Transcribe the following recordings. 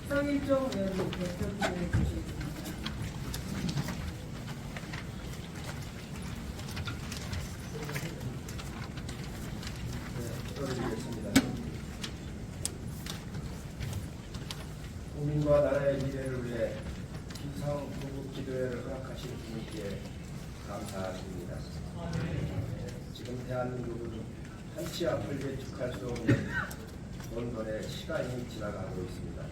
서일종 의원님 대표 기도해 주시겠습니다. 기도드리겠습니다. 국민과 나라의 미래를 위해 기상구국 기도회를 허락하신 분께 감사드립니다. 지금 대한민국은 한치 앞을 예측할 수 없는 혼돈의 시간이 지나가고 있습니다.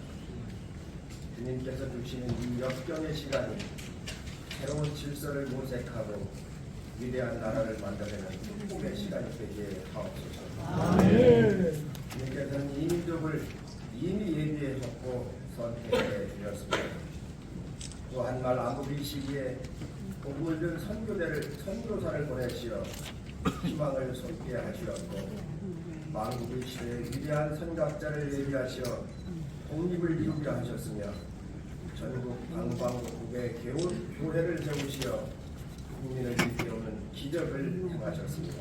주님께서 주시는 이 역경의 시간이 새로운 질서를 모색하고 위대한 나라를 만들어내는 축복의 시간이 되게 하옵소서. 주님께서는 이 민족을 이미 예비하셨고 선택해 주셨습니다. 또 한말 아무리 시기에 복음을 든 선교사를 보내시어 희망을 솟게 하시었고 만국의 시대에 위대한 선각자를 예비하시어 독립을 이루게 하셨으며 전국 방방곡곡에 교회를 세우시어 국민을 일깨우는 기적을 행하셨습니다.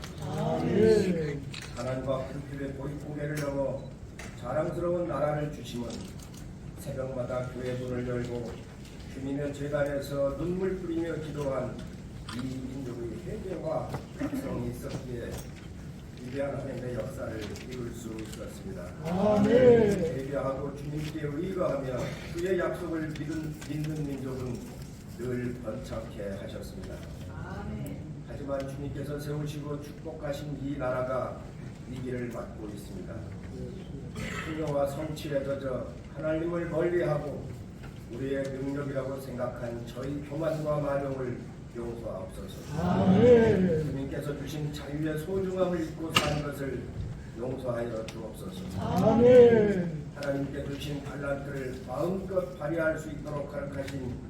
가난과 불필의 고립공예를 넘어 자랑스러운 나라를 주심은 새벽마다 교회 문을 열고 주님의 제단에서 눈물 뿌리며 기도한 이 민족의 회개와 각성이 있었기에 위대한 하나님의 역사를 이룰 수 있었습니다. 회개하고 주님께 의거하며 그의 약속을 믿는 민족은 늘 번창케 하셨습니다. 하지만 주님께서 세우시고 축복하신 이 나라가 위기를 맞고 있습니다. 풍요와 성취에 젖어 하나님을 멀리하고 우리의 능력이라고 생각한 저희 교만과 마룡을 용서하옵소서. 주님께서 주신 자유의 소중함을 잊고 사는 것을 용서하여 주옵소서. 하나님께 주신 달란트를 마음껏 발휘할 수 있도록 허락하신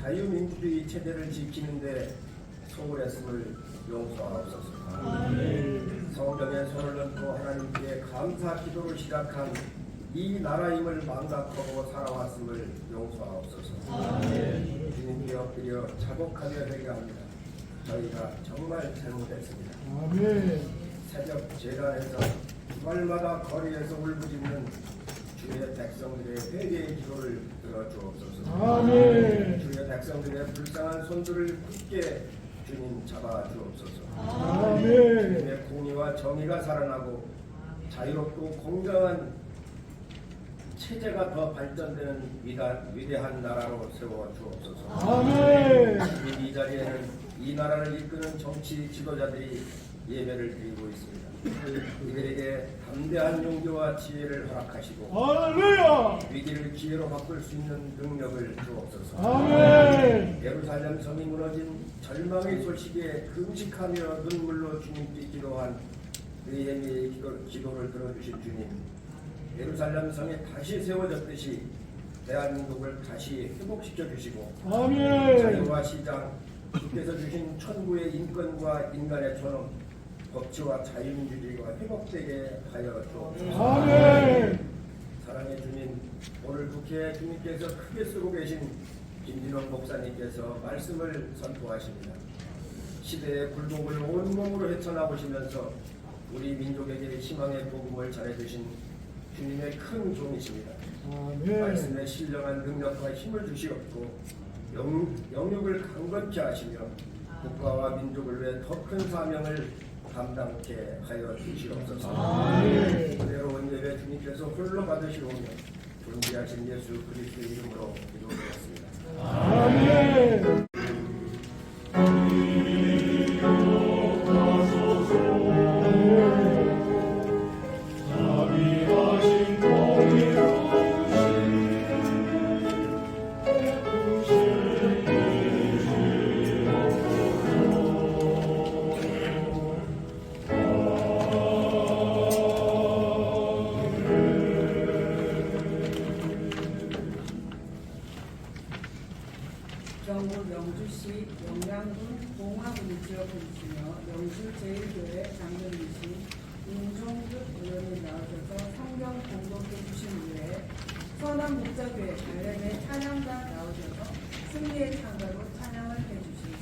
자유민주주의 체제를 지키는데 소홀했음을 용서하옵소서. 성경에 손을 넣고 하나님께 감사 기도를 시작한 이 나라임을 망각하고 살아왔음을 용서하옵소서. 주님께 엎드려 자복하며 회개합니다. 저희가 정말 잘못했습니다. 새벽 제단에서 주말마다 거리에서 울부짖는 주의 백성들의 회개의 기도를 들어주옵소서. 주의 백성들의 불쌍한 손들을 굳게 주님 잡아주옵소서. 주님의 공의와 정의가 살아나고 자유롭고 공정한 체제가 더 발전되는 위대한 나라로 세워주옵소서. 이 자리에는 이 나라를 이끄는 정치 지도자들이 예배를 드리고 있습니다. 이들에게 담대한 용기와 지혜를 허락하시고 할렐루야! 위기를 기회로 바꿀 수 있는 능력을 주옵소서. 아멘. 예루살렘 성이 무너진 절망의 소식에 금식하며 눈물로 주님께 기도한 느헤미야의 기도를 들어주신 주님, 예루살렘 성이 다시 세워졌듯이 대한민국을 다시 회복시켜 주시고 아멘. 자유와 시장, 주께서 주신 천국의 인권과 인간의 존엄, 법치와 자유민주주의가 회복되게 하여 주옵소서. 아멘. 사랑의 주님, 오늘 국회에 주님께서 크게 쓰고 계신 김진원 목사님께서 말씀을 선포하십니다. 시대의 굴곡을 온몸으로 헤쳐나오시면서 우리 민족에게 희망의 복음을 전해주신 주님의 큰 종이십니다. 아멘. 말씀에 신령한 능력과 힘을 주시옵고 영육을 강건케 하시며 국가와 민족을 위해 더 큰 사명을 감당케 하여 주시옵소서. 아멘. 은혜로운 예배 주님께서 홀로 받으시오며 존귀하신 예수 그리스도의 이름으로 기도드렸습니다. 아멘. 경북 영주시 영양군 봉화군 지역군이시며 영주 제1교회 장로이신 임종득 의원이 나오셔서 성경 공독해 주신 후에 선한 목자교회 발렘의 찬양가 나오셔서 승리의 찬가로 찬양을 해주시겠습니다.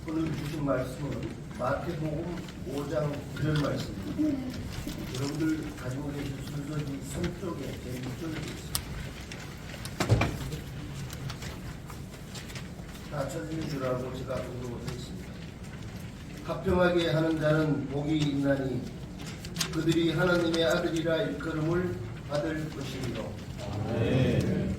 오늘 주신 말씀은 마태복음 5장 이런 말씀입니다. 여러분들 가지고 계신 순서지 3쪽에 제6절에 있습니다. 다 찾으신 줄 알고 제가 공독하겠습니다. 합평하게 하는 자는 복이 있나니 그들이 하나님의 아들이라 일컬음을 받을 것이니라. 아멘.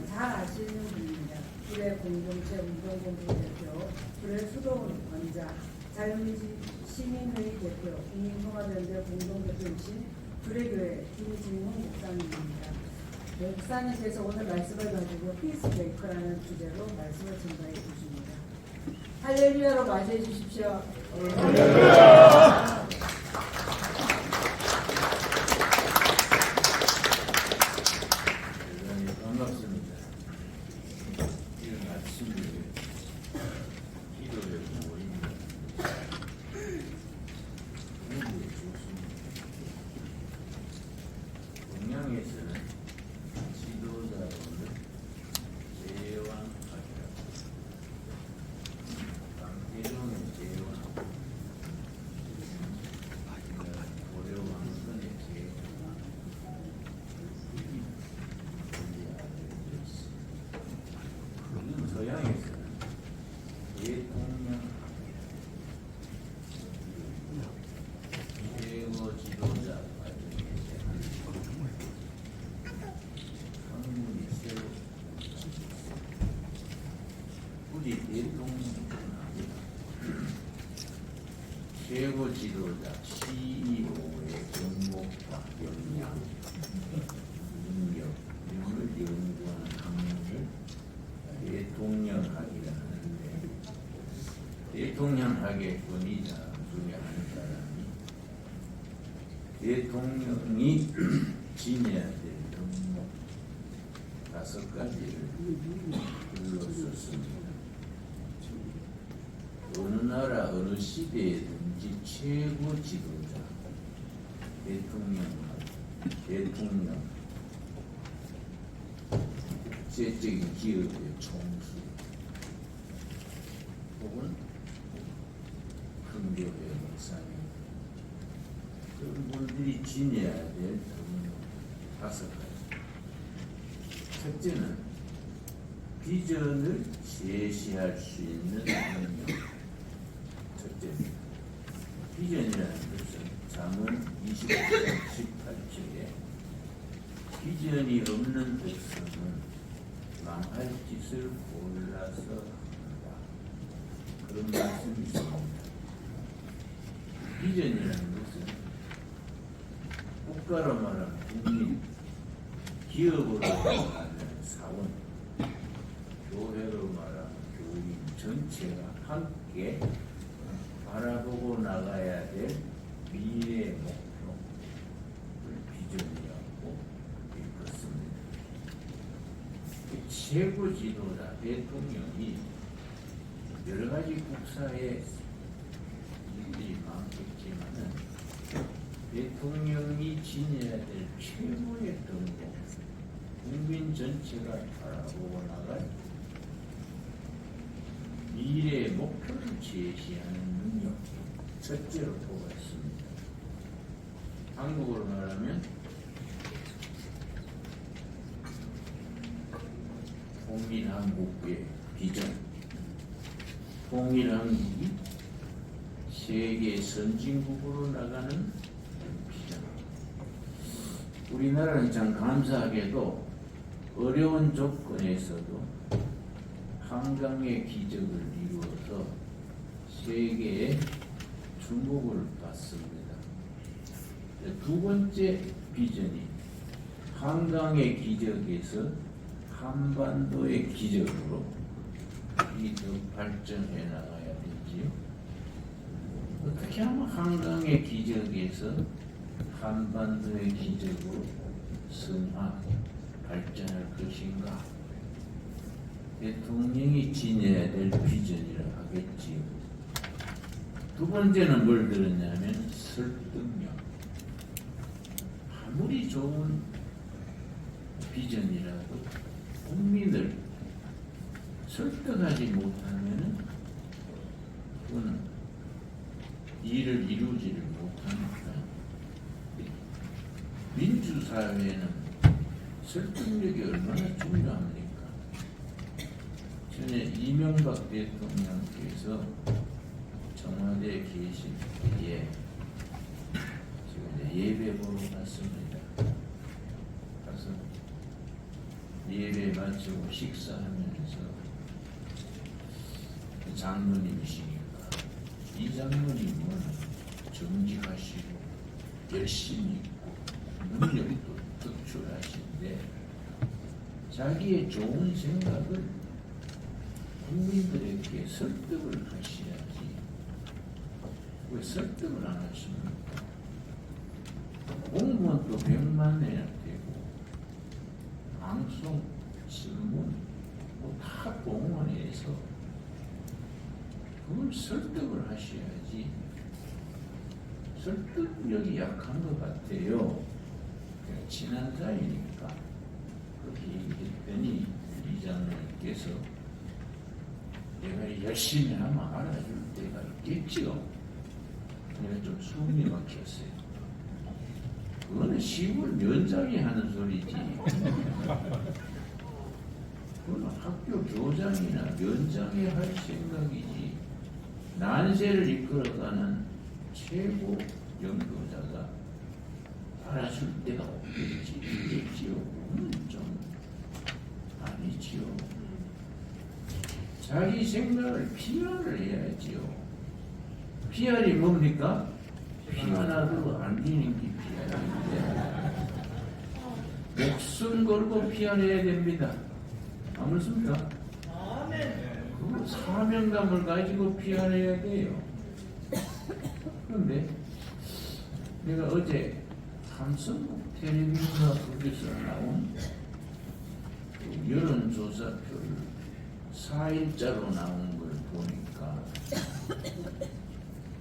잘 아시는 분입니다. 불의 공동체 운동본부 대표, 불의 수도원 원장, 자유민주 시민회의 대표, 국민통합연대 공동대표이신 불의 교회 김진웅 목사님입니다. 목사님께서 오늘 말씀을 가지고 피스메이커라는 주제로 말씀을 전달해 주십니다. 할렐루야로 맞이해 주십시오. 대단히 반갑습니다. 이런 아침에 기도를 모입니다. 너무 좋습니다. 동양에서는 지도자로는 제왕학이라고 강태종의 제왕, 고려왕건의 제왕, 요즘 서양에서는 대통령 최고 지도자 과정에 학문이 새로 우리 대통령은 아니다. 최고 지도자 CEO의 경목과 역량, 능력, 이를 연구하는 학문을 대통령학이라 하는데, 대통령학의 권위자 중에 한 사람이 대통령이 지녀야 될 덕목 5가지를 불렀었습니다. 어느 나라 어느 시대에든지 최고 지도자, 대통령, 국제적인 기업의 총수 혹은 큰 교회 목사님, 그런 분들이 지녀야 될 덕목 5가지. 첫째는 비전을 제시할 수 있는 능력. 첫째입니다. 비전이라는 것은 잠언 28장 18절에 비전이 없는 백성은 망할 짓을 골라서 한다, 그런 말씀이 있습니다. 비전이라는 것은 국가로 말하면 국민, 기업으로 말하면 사원, 교회로 말하면 교인 전체가 함께 바라보고 나가야 될 미래의 목표를 비전이라고 일컫습니다. 최고 지도자 대통령이 여러 가지 국사에 일이 많겠지만은 대통령이 지녀야 될 최고의 덕목, 국민 전체가 바라보고 나갈 미래의 목표를 제시하는 능력, 첫째로 보고 있습니다. 한국어로 말하면 통일한국의 비전, 통일한국이 세계 선진국으로 나가는 비전. 우리나라는 참 감사하게도 어려운 조건에서도 한강의 기적을 이루어서 세계의 주목을 받습니다. 두 번째 비전이 한강의 기적에서 한반도의 기적으로 더 발전해 나가야 되지요. 어떻게 하면 한강의 기적에서 한반도의 기적으로 성화, 발전할 것인가? 대통령이 지녀야 될 비전이라 하겠지요. 두 번째는 뭘 들었냐면 설득력. 아무리 좋은 비전이라도 국민을 설득하지 못하면은 그거는 일을 이루지를 못하니까. 민주사회는 설득력이 얼마나 중요합니까? 전에 이명박 대통령께서 청와대에 계실 때에 제가 예배 보러 갔습니다. 가서 예배 마치고 식사하면서 그 장로님이시니까 이 장로님은 정직하시고 열심히 있고 능력이 또 특출하신데 자기의 좋은 생각을 국민들에게 설득을 하셔야지. 왜 설득을 안 하십니까? 공무원 또 100만 내야 되고 방송, 신문 다 공무원에서 그걸 설득을 하셔야지. 설득력이 약한 것 같아요. 친한 사이니까 그렇게 얘기했더니 이장님께서 내가 열심히 하면 알아줄 때가 있겠지요. 내가 좀 숨이 막혔어요. 그거는 시골 면장이 하는 소리지. 그건 학교 교장이나 면장이 할 생각이지. 난세를 이끌어가는 최고 연구자가 알아줄 때가 있겠지요. 좀 아니지요. 자기 생각을 PR을 해야지요. PR이 뭡니까? 피하나도 안 되는 게 PR인데 목숨 걸고 PR해야 됩니다. 안 그렇습니까? 그 사명감을 가지고 PR해야 돼요. 그런데 내가 어제 삼성국 텔레비전과 거기서 나온 그 여론조사표를 4일자로 나온 걸 보니까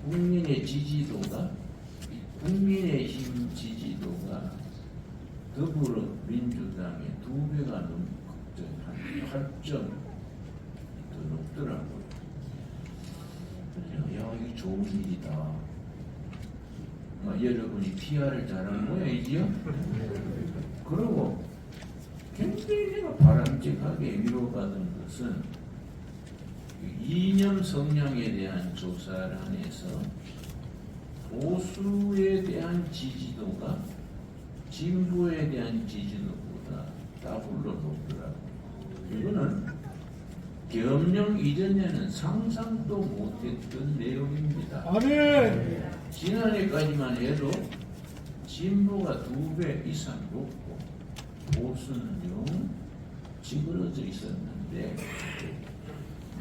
국민의 지지도가 국민의힘 지지도가 더불어민주당의 2배가 넘고 한 8점 더 높더라고요. 그래서 야 이거 좋은 일이다. 여러분이 PR을 잘한 모양이지요? 그리고 굉장히 내가 바람직하게 위로받은 것은 이념 성향에 대한 조사란에서 보수에 대한 지지도가 진보에 대한 지지도보다 더블로 높더라고요. 이거는 계엄령 이전에는 상상도 못했던 내용입니다. 아멘. 지난해까지만 해도 진보가 2배 이상 높고 보수는 영 찌그러져 있었는데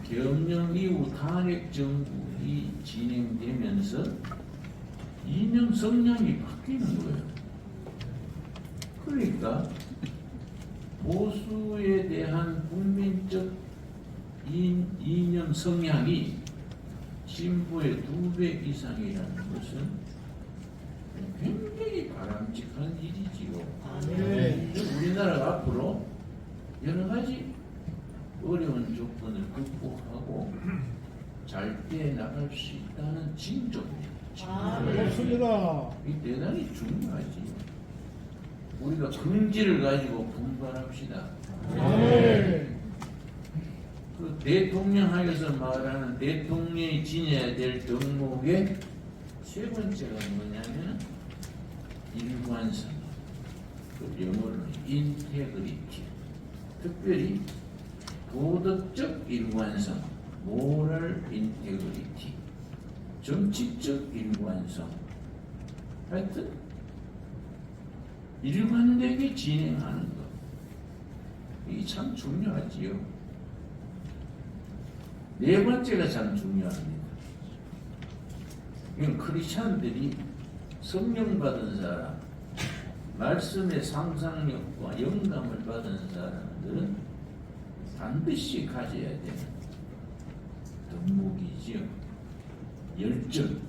계엄령 이후 탄핵 정국이 진행되면서 이념 성향이 바뀌는 거예요. 그러니까 보수에 대한 국민적 이념 성향이 진보의 2배 이상이라는 것은 굉장히 바람직한 일이지요. 네. 우리나라가 앞으로 여러 가지 어려운 조건을 극복하고 잘 때 나갈 수 있다는 징조입니다. 좋습니다. 이 대단히 중요하지. 우리가 긍지를 가지고 분발합시다. 아멘. 그 대통령하에서 말하는 대통령이 지녀야 될 덕목의 세 번째가 뭐냐면 일관성, 그 영어로는 인테그리티, 특별히 도덕적 일관성, 모럴 인테그리티, 정치적 일관성, 하여튼 일관되게 진행하는 것, 이게 참 중요하지요. 네 번째가 참 중요합니다. 이건 크리스찬들이 성령 받은 사람, 말씀의 상상력과 영감을 받은 사람들은 반드시 가져야 되는 덕목이지요. 열정,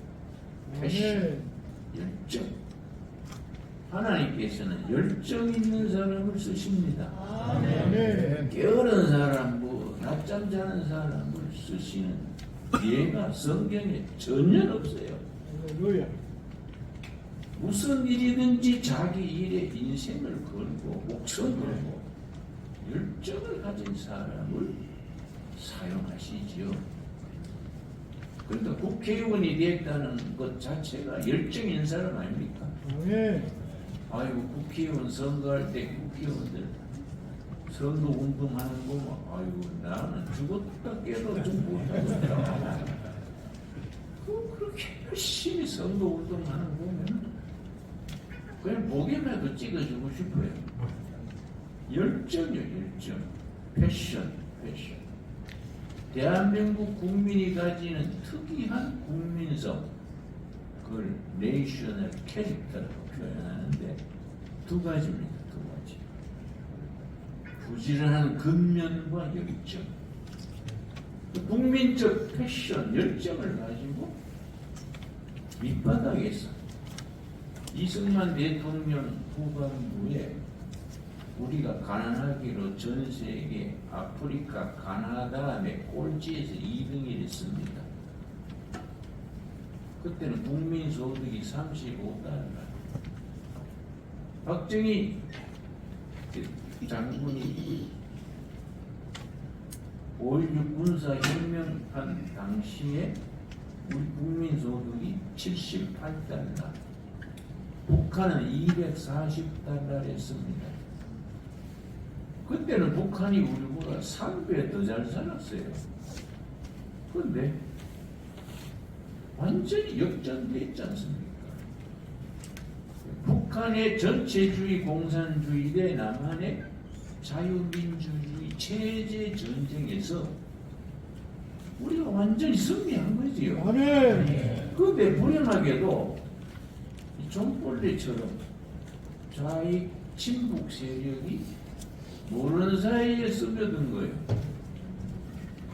패션, 열정. 하나님께서는 열정 있는 사람을 쓰십니다. 아멘. 게으른 사람, 낮잠 자는 사람을 쓰시는 예가 성경에 전혀 없어요. 할렐루야. 무슨 일이든지 자기 일에 인생을 걸고 목숨을 걸고 열정을 가진 사람을 사용하시지요. 그러니까 국회의원이 됐다는 것 자체가 열정 있는 사람 아닙니까? 아멘. 아이고 국회의원 선거할 때 국회의원들 선거 운동하는 거 뭐, 아이고 나는 죽었다 깨도 좀 못하겠다. 그렇게 열심히 선거 운동하는 거 보면 그냥 보기만해도 찍어주고 싶어요. 열정이요, 열정. 패션. 대한민국 국민이 가지는 특이한 국민성, 그걸 내셔널 캐릭터라고 표현하는데 두 가지입니다. 두 가지. 부지런한 근면과 열정. 국민적 패션, 열정을 가지고 밑바닥에서 이승만 대통령 후반부에 우리가 가난하기로 전 세계 아프리카 가나 다음에 꼴찌에서 2등이 됐습니다. 그때는 국민 소득이 35달러. 박정희 장군이 5.16 군사혁명한 당시에 우리 국민 소득이 78달러, 북한은 240달러였습니다. 그때는 북한이 우리보다 3배 더 잘 살았어요. 그런데 완전히 역전됐지 않습니까? 북한의 전체주의 공산주의 대 남한의 자유민주주의 체제 전쟁에서 우리가 완전히 승리한 거지요. 아멘. 그런데 불행하게도 이 종벌레처럼 좌익 친북 세력이 모르는 사이에 스며든 거예요.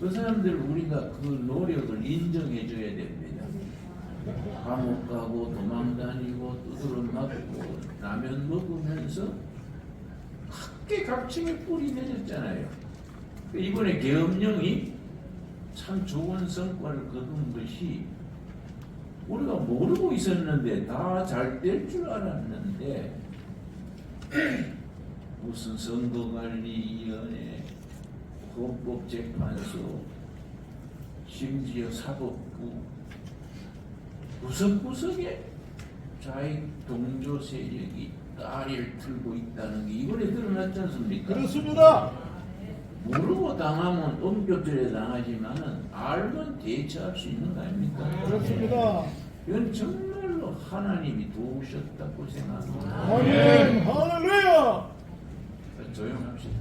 그 사람들 우리가 그 노력을 인정해 줘야 됩니다. 감옥 가고 도망 다니고 두드러 맞고 라면 먹으면서 각계각층에 뿌리 내렸잖아요. 이번에 계엄령이 참 좋은 성과를 거둔 것이 우리가 모르고 있었는데 다 잘 될 줄 알았는데 무슨 선거관리위원회, 헌법재판소, 심지어 사법부 구석구석에 좌익 동조 세력이 다리를 틀고 있다는 게 이번에 드러났지 않습니까? 그렇습니다. 모르고 당하면 엄격절에 당하지만은 알면 대처할 수 있는 거 아닙니까? 그렇습니다. 이건 정말로 하나님이 도우셨다고 생각합니다. 아멘. 할렐루야. 조용합시다.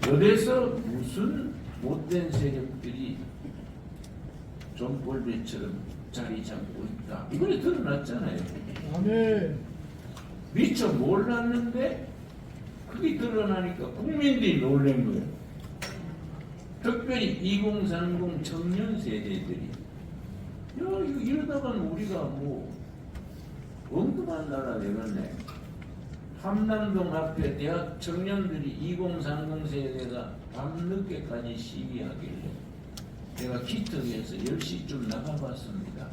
어디서 무슨 못된 세력들이 존벌배처럼 자리 잡고 있다. 이번에 드러났잖아요. 아멘. 미처 몰랐는데 그게 드러나니까 국민들이 놀란 거예요. 특별히 2030 청년 세대들이 야 이거 이러다가는 우리가 뭐 엉뚱한 나라 되겠네. 함남동 앞에 대학 청년들이 2030 세대가 밤늦게까지 시위하길래 제가 기특해서 10시쯤 나가봤습니다.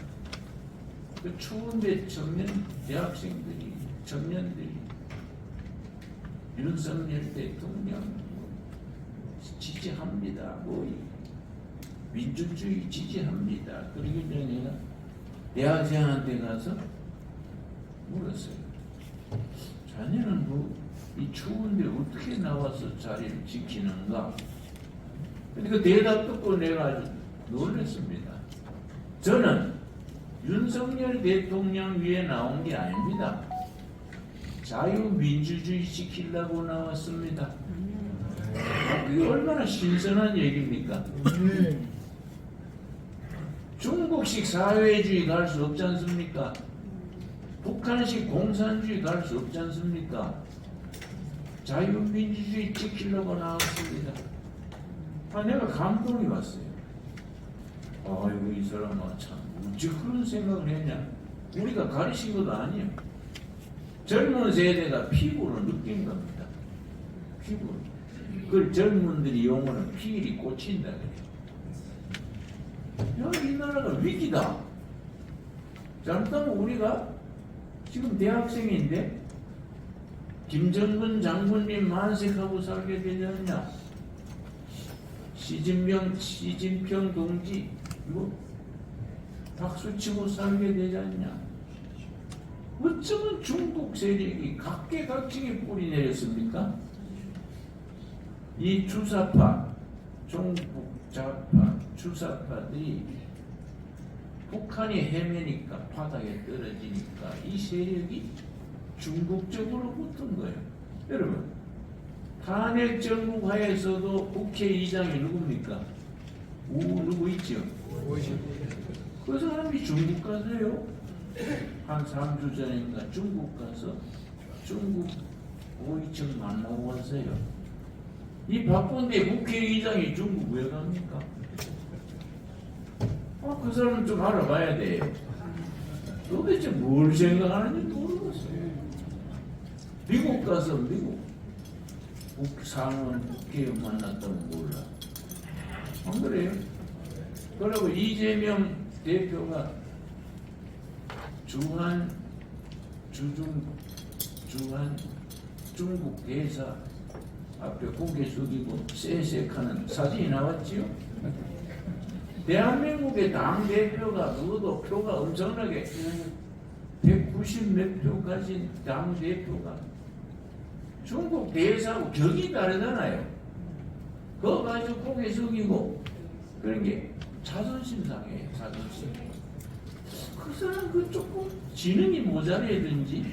그 추운데 대학생들이 청년들이 윤석열 대통령 지지합니다. 뭐 민주주의 지지합니다. 그러기 전에 내가 대학생한테 가서 물었어요. 자네는 이 추운데 어떻게 나와서 자리를 지키는가? 근데 그 대답 듣고 내가 아주 놀랐습니다. 저는 윤석열 대통령 위에 나온 게 아닙니다. 자유민주주의 지키려고 나왔습니다. 그게 얼마나 신선한 얘기입니까? 아멘. 중국식 사회주의 갈 수 없지 않습니까? 북한식 공산주의 갈 수 없지 않습니까? 자유민주주의 지키려고 나왔습니다. 내가 감동이 왔어요. 아이고 이 사람아 참 어찌 그런 생각을 했냐. 우리가 가르친 것도 아니에요. 젊은 세대가 피부로 느낀 겁니다. 피부로. 그걸 젊은들이 용어는 피일이 꽂힌다 그래요. 야, 이 나라가 위기다. 잘못하면 우리가 지금 대학생인데 김정근 장군님 만색하고 살게 되지 않냐. 시진평 동지 이거 박수치고 살게 되지 않냐. 어쩌면 중국 세력이 각계각층에 뿌리 내렸습니까? 이 주사파, 중국 좌파 주사파들이 북한이 헤매니까 바닥에 떨어지니까 이 세력이 중국적으로 붙은 거예요. 여러분, 탄핵 정부하에서도 국회의장이 누굽니까? 누구 있죠? 그 사람이 중국 가서요. 한 3주 전인가 중국 가서 중국 오이청 만나고 왔어요. 이 바쁜데 국회의장이 중국 왜 갑니까? 그 사람은 좀 알아봐야 돼요. 도대체 뭘 생각하는지 모르겠어요. 미국 가서 미국 상원 국회의원 만났다면 몰라. 안 그래요? 그리고 이재명 대표가 주한 중국 대사 앞에 고개 숙이고 쎄쎄하는 사진이 나왔지요? 대한민국의 당대표가 누구도 표가 엄청나게 190 몇 표 가진 당대표가 중국 대사하고 격이 다르잖아요. 그거 가지고 고개 숙이고 그런 게 자존심 상해요. 자존심. 그 사람 그 조금 지능이 모자라든지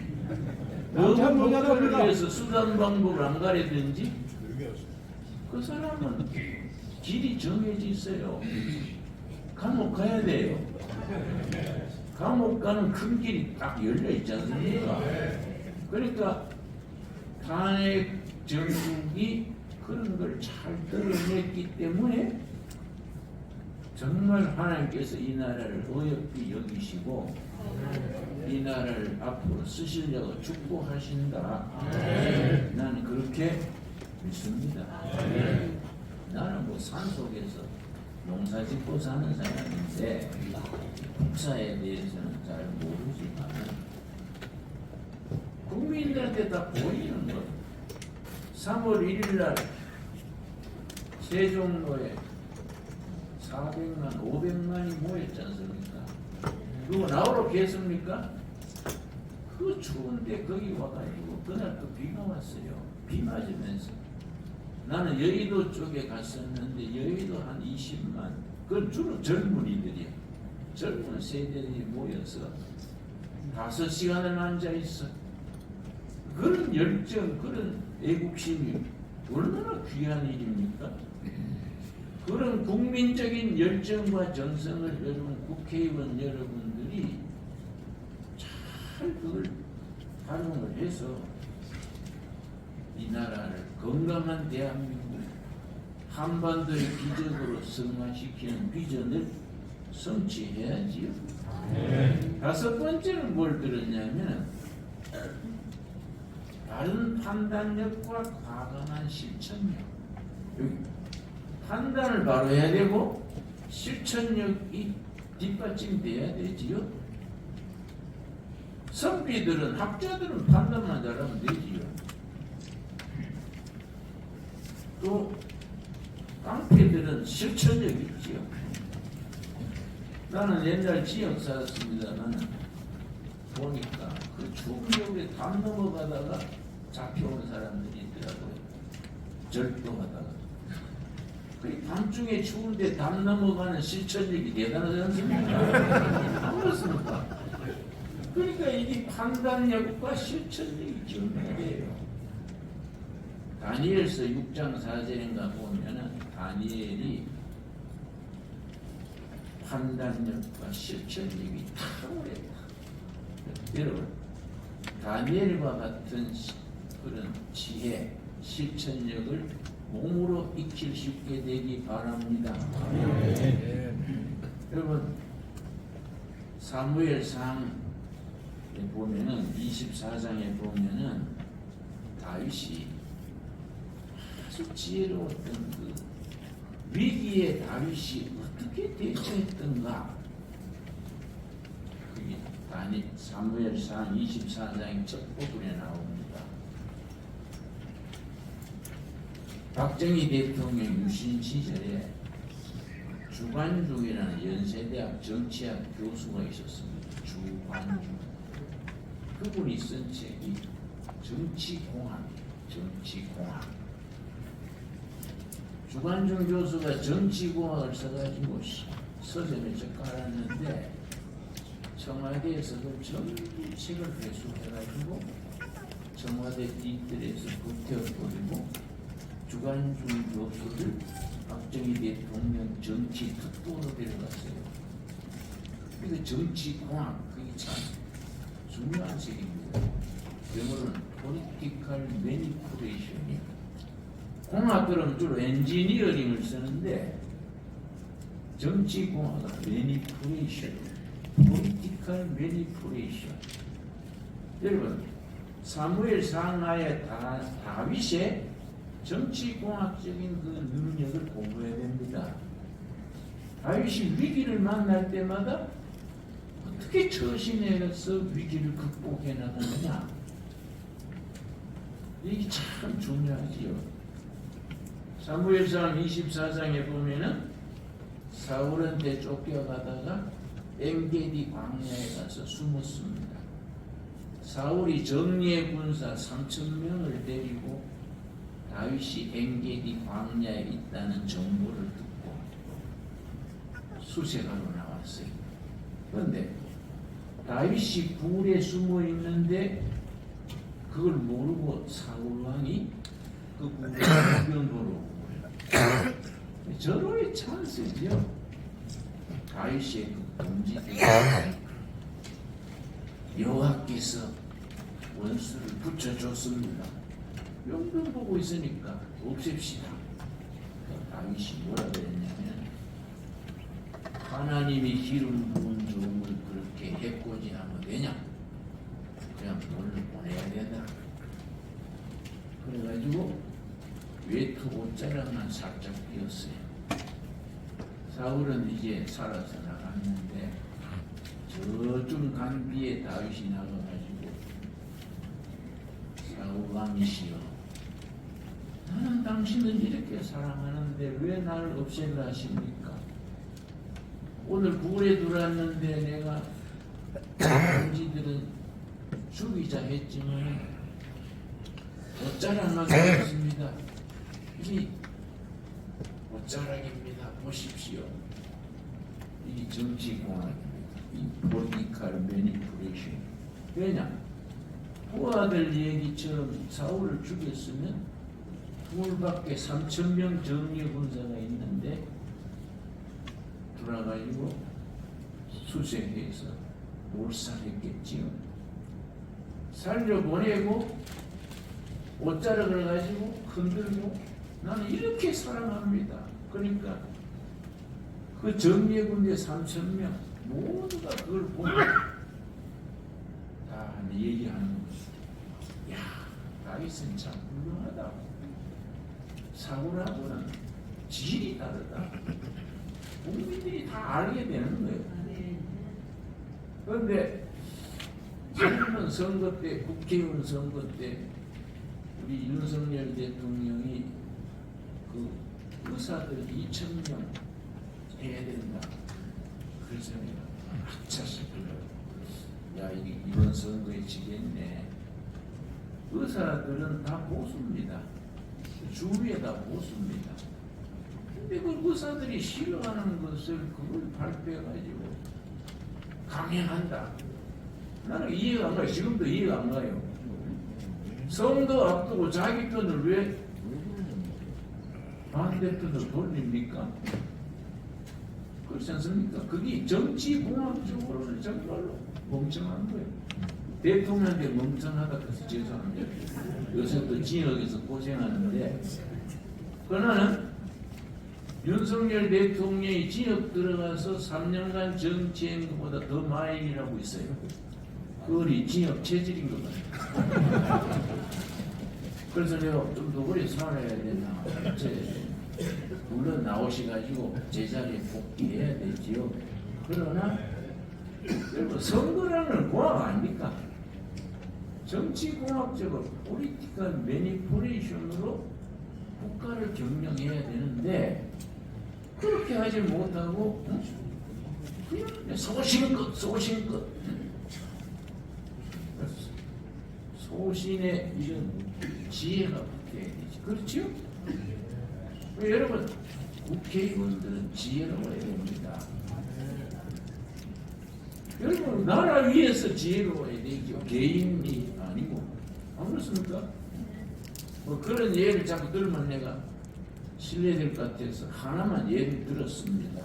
참 너무 모자랍니다. 목표를 위해서 수단 방법을 안 가리든지 그 사람은 길이 정해져 있어요. 감옥 가야 돼요. 감옥 가는 큰 길이 딱 열려 있지 않습니까? 그러니까 탄핵 정국이 그런 걸 잘 드러냈기 때문에 정말 하나님께서 이 나라를 어여삐 여기시고 이 나라를 앞으로 쓰시려고 축복하신다. 나는 그렇게 믿습니다. 나는 뭐 산속에서 농사 짓고 사는 사람인데 국사에 대해서는 잘 모르지만 국민들한테 다 보이는 것. 3월 1일 날 세종로에 400만, 500만이 모였지 않습니까? 그거 나오러 겠습니까? 그 추운데 거기 와가지고 그날 또 비가 왔어요. 비 맞으면서 나는 여의도 쪽에 갔었는데 여의도 한 20만, 그건 주로 젊은이들이야. 젊은 세대들이 모여서 5시간을 앉아있어. 그런 열정, 그런 애국심이 얼마나 귀한 일입니까? 그런 국민적인 열정과 정성을 여러분 국회의원 여러분들이 잘 그걸 활용을 해서 이 나라를 건강한 대한민국 한반도의 기적으로 승화시키는 비전을 성취해야지요. 다섯 번째는 뭘 들었냐면 바른 판단력과 과감한 실천력. 여기 판단을 바로 해야 되고 실천력이 뒷받침돼야 되지요. 선비들은 학자들은 판단만 잘하면 되지요. 또 깡패들은 실천력이 있지요. 나는 옛날 지역 살았습니다만 보니까 그 추운 겨울에 담 넘어가다가 잡혀온 사람들이 있더라고요. 절도하다가. 그 밤중에 추운데 담 넘어가는 실천력이 대단하지 않습니까? 안 그렇습니까? 그러니까 이게 판단력과 실천력이 중요해요. 다니엘서 6장 4절인가 보면은 다니엘이 판단력과 실천력이 탁월했다. 여러분, 다니엘과 같은 그런 지혜, 실천력을 몸으로 익힐 수 있게 되기 바랍니다. 여러분, 사무엘상에 보면은 24장에 보면은 다윗이 아주 지혜로웠던 그 위기에 다윗이 어떻게 대처했던가. 그게 사무엘상 24장의 첫 부분에 나옵니다. 박정희 대통령 유신 시절에 주관중이라는 연세대학 정치학 교수가 있었습니다. 주관중. 그분이 쓴 책이 정치공학이에요. 정치공학. 주관중 교수가 정치공학을 써가지고 서점에 깔았는데 청와대에서도 전부 책을 회수해가지고 청와대 뒷뜰에서 불태워버리고 주관중 교수를 박정희 대통령 정치 특보로 데려갔어요. 그래서 정치공학, 그게 참 중요한 책입니다. 영어로는 Political Manipulation이에요. 공학들은 주로 엔지니어링을 쓰는데 정치공학은 Manipulation, Political Manipulation. 여러분, 사무엘 상하의 다윗의 정치공학적인 그 능력을 공부해야 됩니다. 다윗이 위기를 만날 때마다 어떻게 처신해서 위기를 극복해 나가느냐, 이게 참 중요하지요. 사무엘상 24장에 보면은 사울한테 쫓겨가다가 엔게디 광야에 가서 숨었습니다. 사울이 정예 군사 3,000명을 데리고 다윗이 엔게디 광야에 있다는 정보를 듣고 수색하러 나왔어요. 그런데 다윗이 굴에 숨어 있는데 그걸 모르고 사울 왕이 그 굴에 구경보러 온 거예요. 절호의 찬스죠. 다윗의 그 동지들 여호와께서 원수를 붙여줬습니다. 명분 보고 있으니까 없앱시다. 다윗이 뭐라 그랬냐면, 하나님이 기름 부은 종을 그렇게 해코지하면 되냐? 그냥 돈을 보내야 된다. 그래가지고 외투 옷자락만 살짝 띄었어요. 사울은 이제 살아서 나갔는데 저쪽 간 뒤에 다윗이 나가가지고, 사울 왕이시여, 나는 당신을 이렇게 사랑하는데 왜 나를 없애려 하십니까? 오늘 굴에 들어왔는데 내가 동지들은 죽이자 했지만 옷자락만 들었습니다. 이 옷자락입니다. 보십시오. 이 정치공학입니다. 이 political manipulation. 왜냐? 부하들 얘기처럼 사울을 죽였으면 둘밖에 3,000명 정예 군사가 있는데 돌아가지고 수색해서 몰살했겠지요. 살려보내고 옷자락을 가지고 흔들고, 나는 이렇게 사랑합니다. 그러니까 그 정예 군대 3,000명 모두가 그걸 보고 다 얘기하는 거죠. 야, 다윗은 참 훌륭하다. 사울하고는 질이 다르다. 국민들이 다 알게 되는 거예요. 그런데 작년 선거 때, 국회의원 선거 때 우리 윤석열 대통령이 그 의사들 2,000명 해야 된다. 그래서 내가 아차 싶어요. 야, 이번 선거에 지겠네. 의사들은 다 보수입니다. 주위에 다 보수입니다. 근데 그 의사들이 싫어하는 것을 그걸 발표해가지고 강행한다. 나는 이해가 안 가요. 지금도 이해가 안 가요. 선거 앞두고 자기 편을 왜 반대편으로 돌립니까? 그렇지 않습니까? 그게 정치공학적으로는 정말로 멍청한 거예요. 대통령한테 멍청하다 그래서 죄송합니다. 요새 또 지역에서 고생하는데, 그러나는 윤석열 대통령이 지역 들어가서 3년간 정치한 것보다 더 많이 일하고 있어요. 그걸이 지역 체질인 것 같아요. 그래서 내가 좀 더 오래 살아야 되나, 물론 나오셔가지고 제자리에 복귀해야 되지요. 그러나 여러분, 선거라는 공학 아닙니까? 정치공학적으로 포리티컬 매니푸레이션으로 국가를 경영해야 되는데 그렇게 하지 못하고 그냥 소신껏 소신의 이런 지혜가 붙어야 되지. 그렇죠? 여러분, 국회의원들은 지혜로워야 됩니다. 여러분, 나라 위해서 지혜로워야 되죠. 개인이 아니고. 안 그렇습니까? 뭐 그런 예를 자꾸 들으면 내가 신뢰될 것 같아서 하나만 예를 들었습니다.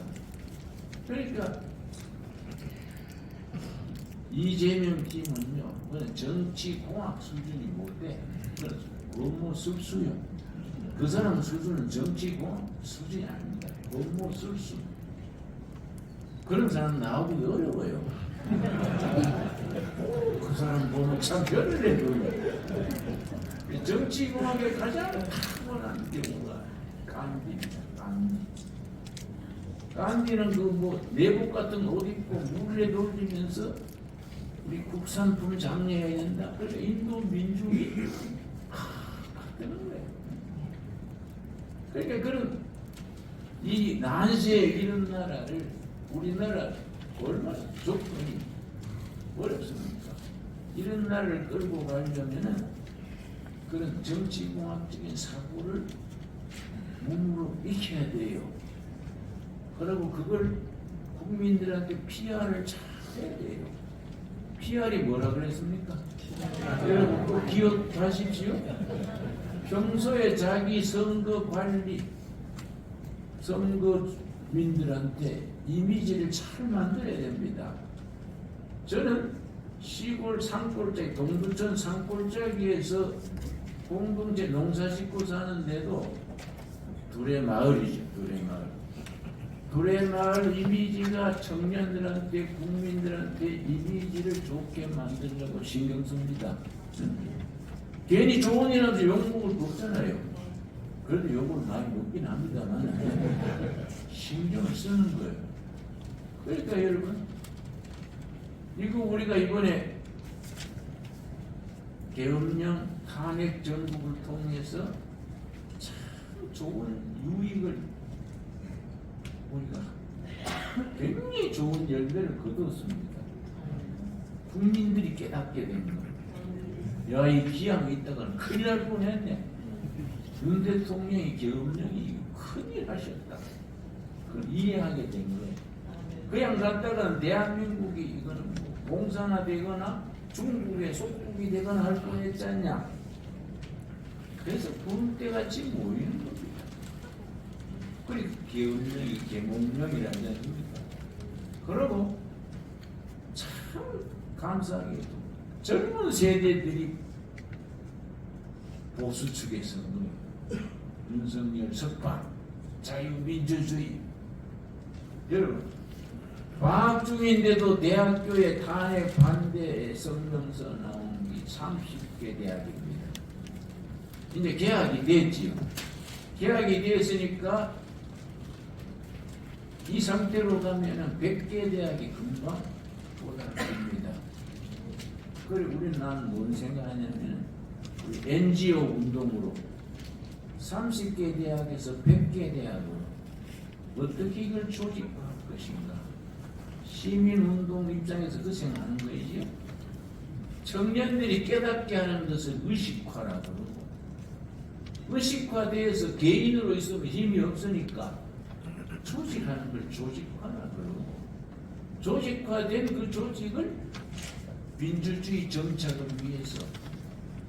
그러니까 이재명 팀은요, 정치공학 수준이 못돼. 업무 술수요. 그 사람 수준은 정치공학 수준이 아닙니다. 업무 술수. 그런 사람 나오기 어려워요. 그 사람 보면 참 별을 해요. 정치공학에 가장 탁월한 경우가 깐디입니다. 깐디. 깐디는 그 뭐 내복 같은 옷 입고 물에 돌리면서 우리 국산품 장려해야 된다. 그래서 인도 민중이 되는 거예요. 그러니까 그런 이 난세에 이런 나라를 우리나라 얼마나 조건이 어렵습니까? 이런 나라를 끌고 가려면은 그런 정치공학적인 사고를 몸으로 익혀야 돼요. 그리고 그걸 국민들한테 PR을 잘 해야 돼요. PR이 뭐라 그랬습니까? 여러분 꼭 기억하십시오. 평소에 자기 선거 관리, 선거민들한테 이미지를 잘 만들어야 됩니다. 저는 시골 산골짜기, 동두천 산골짜기에서 공동체 농사짓고 사는데도 둘의 마을이죠. 둘의 마을. 둘의 마을 이미지가 청년들한테, 국민들한테 이미지를 좋게 만들려고 신경 씁니다. 괜히 좋은 일하면서 욕먹을 거 없잖아요. 그래도 욕을 많이 먹긴 합니다만 신경을 쓰는 거예요. 그러니까 여러분, 이거 우리가 이번에 계엄령 탄핵 정국을 통해서 참 좋은 유익을 우리가 굉장히 좋은 열매를 거두었습니다. 국민들이 깨닫게 된 거예요. 야, 이 기왕 있다가는 큰일 날 뻔했네. 윤 대통령이 계엄령이 큰일 하셨다. 그걸 이해하게 된 거예요. 그냥 갔다가는 대한민국이 이거는 뭐 공산화되거나 중국의 속국이 되거나 할 뻔했잖냐. 그래서 군대같이 모이는 겁니다. 그리고 계엄령이 계몽령이라지 않습니까? 그러고 참 감사하게도 젊은 세대들이 보수 측에서 윤석열 석방, 자유민주주의. 여러분, 방학 중인데도 대학교에 탄핵 반대 성명서 나온 게 30개 대학입니다. 이제 개학이 됐지요. 개학이 되었으니까 이 상태로 가면은 100개 대학이 금방 도달합니다. 그리고 우리는 난 뭔 생각하냐면 우리 NGO 운동으로 30개 대학에서 100개 대학으로 어떻게 이걸 조직화할 것인가. 시민운동 입장에서 그 생각하는 거이지요. 청년들이 깨닫게 하는 것을 의식화라 그러고, 의식화되어서 개인으로 있으면 힘이 없으니까 조직하는 걸 조직화라 그러고, 조직화된 그 조직을 민주주의 정착을 위해서,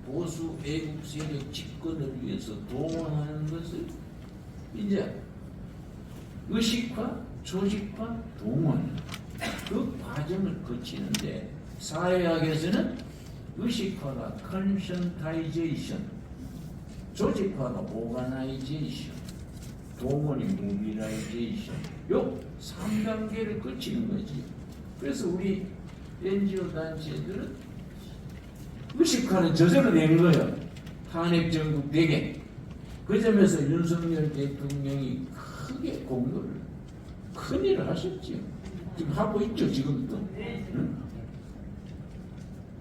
보수 애국 세력 집권을 위해서 동원하는 것을 이제 의식화, 조직화, 동원, 그 과정을 거치는데, 사회학에서는 의식화가 컨션타이제이션, 조직화가 오가나이제이션, 동원이 모빌라이제이션, 요 3단계를 거치는 거지. 그래서 우리 NGO 단체들은 의식화는 저절로 된 거예요. 탄핵 정국 되게. 그 점에서 윤석열 대통령이 크게 공로를, 큰일을 하셨지요. 지금 하고 있죠, 지금도. 응?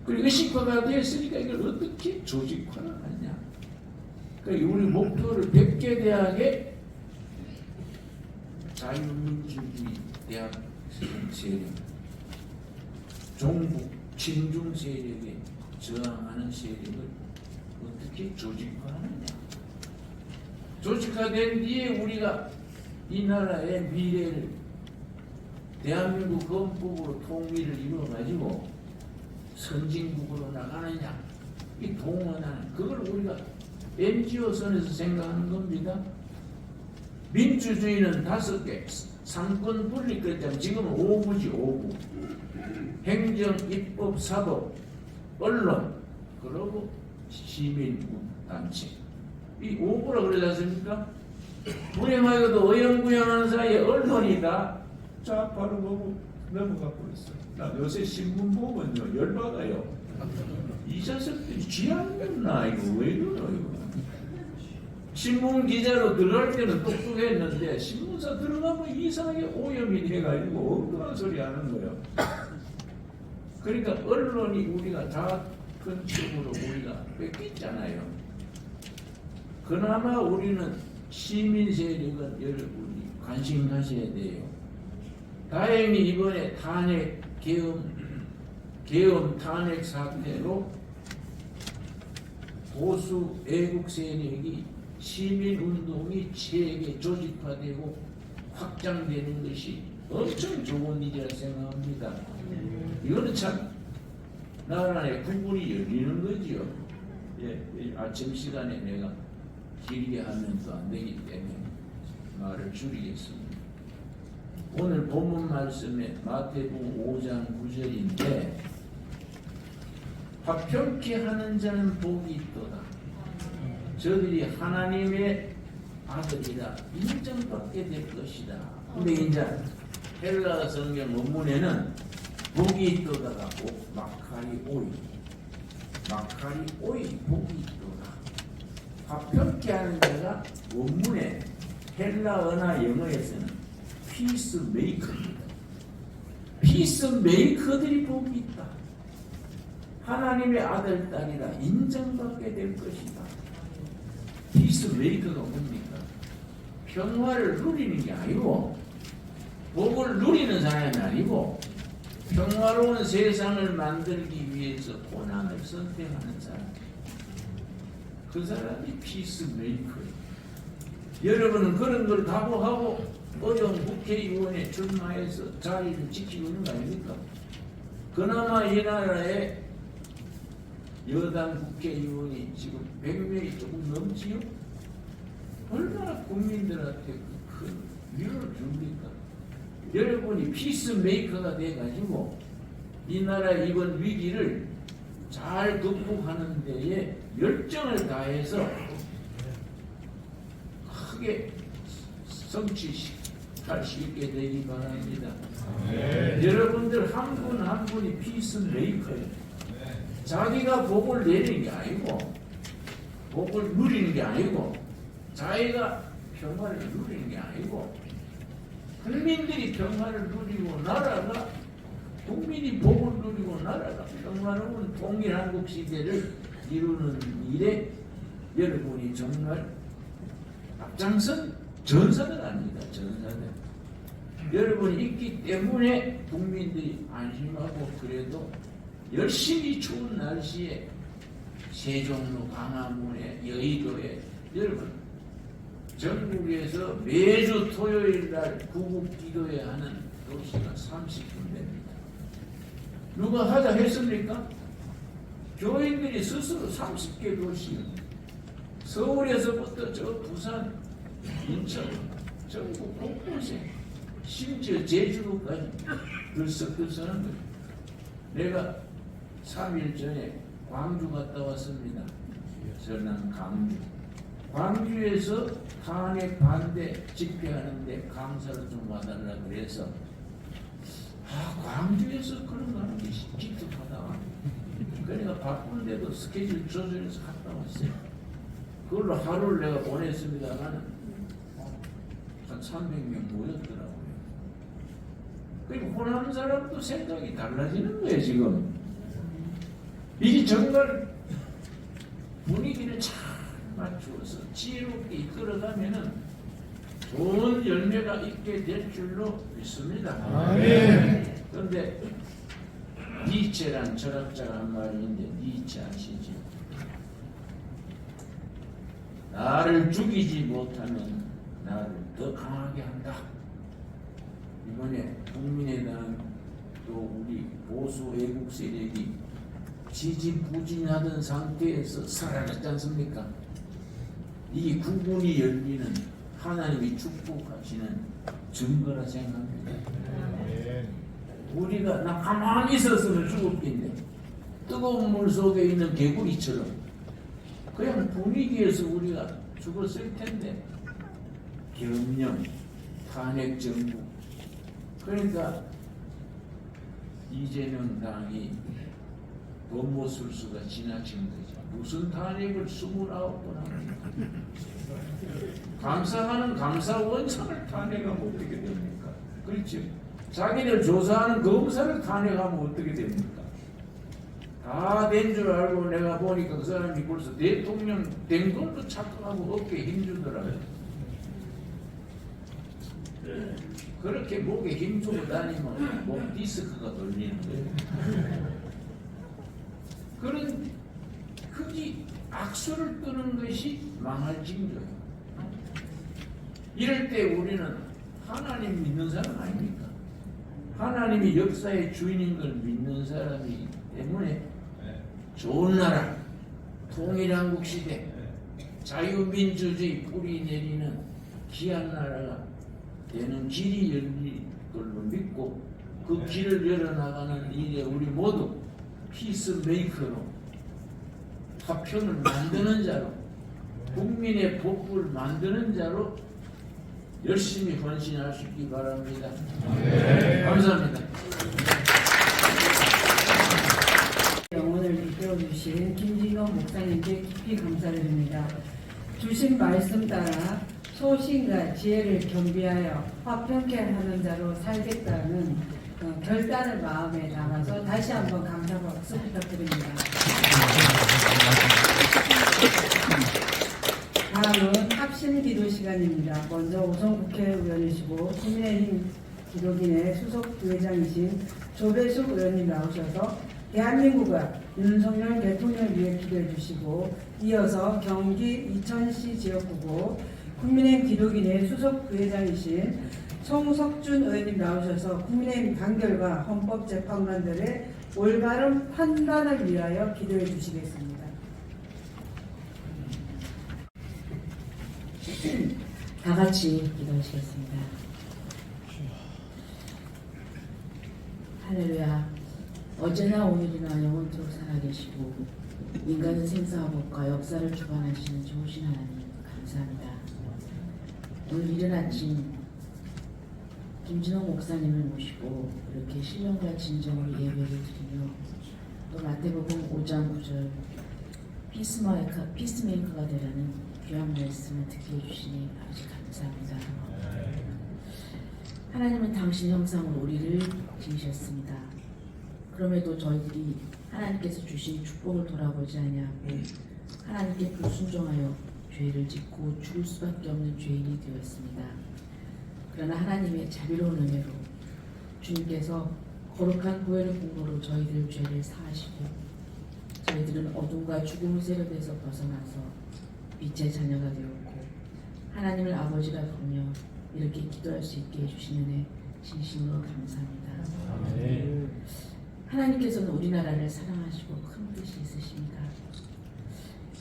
그리고 의식화가 되었으니까 이걸 어떻게 조직화를 하냐. 그러니까 우리 목표를 100개 대학에 자유민주주의 대학 세력, 종북 친중 세력의 저항하는 세력을 어떻게 조직화하느냐. 조직화된 뒤에 우리가 이 나라의 미래를 대한민국 헌법으로 통일을 이루어가지고 선진국으로 나가느냐, 이 동원하는 그걸 우리가 NGO 선에서 생각하는 겁니다. 민주주의는 5개, 상권 분리 그랬잖아요. 지금은 5부지 5부. 행정, 입법, 사법, 언론, 그리고 시민단체. 이 5부라 그러지 않습니까? 불행하게도 어영부영하는 사이에 언론이 다 좌파로 보고 넘어가 버렸어요. 나 요새 신문 보면요 열받아요. 이 자식들이 쥐안겼나 이거 왜 그러 이거. 신문 기자로 들어갈 때는 똑똑했는데 신문사 들어가면 이상하게 오염이 돼가지고 엉뚱한 소리 하는 거예요. 그러니까 언론이 우리가 다 큰 쪽으로 우리가 뺏겼잖아요. 그나마 우리는 시민 세력은 여러분이 관심 가셔야 돼요. 다행히 이번에 탄핵 계엄 탄핵 사태로 보수 애국 세력이 시민 운동이 체계 조직화되고 확장되는 것이 엄청 좋은 일이라 생각합니다. 이거는 참 나라의 구분이 열리는 거지요. 예, 아침 시간에 내가 길게 하면 또 안 되기 때문에 말을 줄이겠습니다. 오늘 본문 말씀에 마태복음 5장 9절인데 화평케 하는 자는 복이 있도다. 저들이 하나님의 아들이라 인정받게 될 것이다. 근데 이제 헬라 성경 원문에는 복이 있도다가 마카리 오이 복이 있도다. 화평케 하는 자가 원문에 헬라어나 영어에서는 피스메이커입니다. 피스메이커들이 복이 있다. 하나님의 아들, 딸이라 인정받게 될 것이다. 피스메이커가 뭡니까? 평화를 누리는 게 아니고 복을 누리는 사람이 아니고 평화로운 세상을 만들기 위해서 고난을 선택하는 사람. 그 사람이 피스메이커예요. 여러분은 그런 걸 각오하고 어려운 국회의원에 출마해서 자리를 지키고 있는 거 아닙니까? 그나마 이 나라의 여당 국회의원이 지금 100명이 조금 넘지요? 얼마나 국민들한테 큰 위로를 줍니까? 여러분이 피스메이커가 돼가지고 이 나라의 이번 위기를 잘 극복하는 데에 열정을 다해서 크게 성취할 수 있게 되기 바랍니다. 여러분들 한 분 한 분이 피스메이커예요. 자기가 복을 내리는 게 아니고 복을 누리는 게 아니고 자기가 평화를 누리는 게 아니고 국민들이 평화를 누리고 나라가 국민이 복을 누리고 나라가 평화로운 통일한국 시대를 이루는 일에 여러분이 정말 앞장선 전사들 아닙니다. 전사들. 여러분이 있기 때문에 국민들이 안심하고 그래도 열심히 추운 날씨에 세종로, 강화문에, 여의도에 여러분 전국에서 매주 토요일 날 구국 기도회 하는 도시가 30분 됩니다. 누가 하자 했습니까? 교인들이 스스로 30개 도시, 서울에서부터 저 부산, 인천, 전국 곳곳에 심지어 제주도까지 들썩들썩한 거예요. 내가 3일 전에 광주 갔다 왔습니다. 전남 광주. 광주에서 탄핵 반대 집회하는데 강사를 좀 와달라 그래서 광주에서 그런 거 하는 게 기특하다. 그러니까 바쁜데도 스케줄 조절해서 갔다 왔어요. 그걸로 하루를 내가 보냈습니다만 한 300명 모였더라고요. 그리고 호남 사람도 생각이 달라지는 거예요. 지금 이게 정말 분위기를 잘 맞추어서 지혜롭게 이끌어가면은 좋은 열매가 있게 될 줄로 믿습니다. 아멘. 그런데 니체란 철학자가 한 말이 있는데 니체 아시죠? 나를 죽이지 못하면 나를 더 강하게 한다. 이번에 국민의당 또 우리 보수 애국 세력이 지지부진하던 상태에서 사라졌지 않습니까? 이 구분이 열리는 하나님이 축복하시는 증거라 생각합니다. 아멘. 우리가 나 가만히 있었으면 죽었겠네. 뜨거운 물 속에 있는 개구리처럼 그냥 분위기에서 우리가 죽었을 텐데 겸념, 탄핵 정부. 그러니까 이재명 당이 법무술수가 지나친 거죠. 무슨 탄핵을 29번 합니까? 감사하는 감사원장을 탄핵하면 어떻게 됩니까? 그렇죠. 자기를 조사하는 검사를 탄핵하면 어떻게 됩니까? 다 된 줄 알고 내가 보니까 그 사람이 벌써 대통령 된 걸로 착각하고 어깨에 힘주더라고요. 그렇게 목에 힘주고 다니면 목 디스크가 걸리는 거예요. 그런 크기 악수를 뜨는 것이 망할 징조예요. 이럴 때 우리는 하나님 믿는 사람 아닙니까? 하나님이 역사의 주인인 걸 믿는 사람이기 때문에 좋은 나라, 통일한국 시대, 자유민주주의 뿌리 내리는 귀한 나라가 되는 길이 열릴 걸로 믿고 그 길을 열어나가는 일에 우리 모두 피스메이커로 화평을 만드는 자로 국민의 복을 만드는 자로 열심히 헌신하시기 바랍니다. 감사합니다. 영혼을 이끌어주신 김진호 목사님께 깊이 감사드립니다. 주신 말씀 따라 소신과 지혜를 겸비하여 화평케 하는 자로 살겠다는 결단을 마음에 담아서 다시 한번 감사 박수 부탁드립니다. 다음은 합심 기도 시간입니다. 먼저 우선 국회의원이시고 국민의힘 기독인의 수석 부회장이신 조배숙 의원님 나오셔서 대한민국과 윤석열 대통령을 위해 기도해 주시고, 이어서 경기 이천시 지역구고 국민의힘 기독인의 수석 부회장이신 송석준 의원님 나오셔서 국민의힘 단결과 헌법재판관들의 올바른 판단을 위하여 기도해 주시겠습니다. 다 같이 기도하시겠습니다. 할렐루야. 어제나 오늘이나 영원토록 살아계시고 인간의 생사화복과 역사를 주관하시는 좋으신 하나님 감사합니다. 오늘 이른 아침 김진호 목사님을 모시고 이렇게 신령과 진정으로 예배를 드리며 또 마태복음 5장 9절 피스메이커가 되라는 귀한 말씀을 듣게 해주시니 아버지 감사합니다. 하나님은 당신 형상으로 우리를 지으셨습니다. 그럼에도 저희들이 하나님께서 주신 축복을 돌아보지 아니하고 하나님께 불순종하여 죄를 짓고 죽을 수밖에 없는 죄인이 되었습니다. 그러나 하나님의 자비로운 은혜로 주님께서 거룩한 보혈의 공로로 저희들 죄를 사하시고 저희들은 어둠과 죽음의 세력에서 벗어나서 빛의 자녀가 되었고 하나님을 아버지라 부르며 이렇게 기도할 수 있게 해주신 은혜 진심으로 감사합니다. 아멘. 하나님께서는 우리나라를 사랑하시고 큰 뜻이 있으십니다.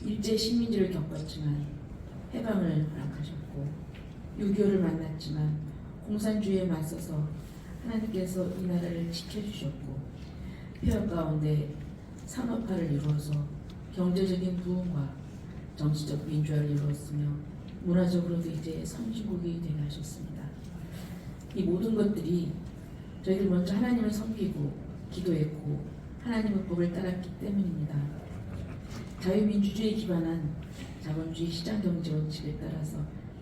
일제 식민지를 겪었지만 해방을 허락하셨고 6.25를 만났지만 공산주의에 맞서서 하나님께서 이 나라를 지켜주셨고 폐허 가운데 산업화를 이루어서 경제적인 부흥과 정치적 민주화를 이루었으며 문화적으로도 이제 선진국이 되게 하셨습니다. 이 모든 것들이 저희들 먼저 하나님을 섬기고 기도했고 하나님의 법을 따랐기 때문입니다. 자유민주주의에 기반한 자본주의 시장경제 원칙에 따라서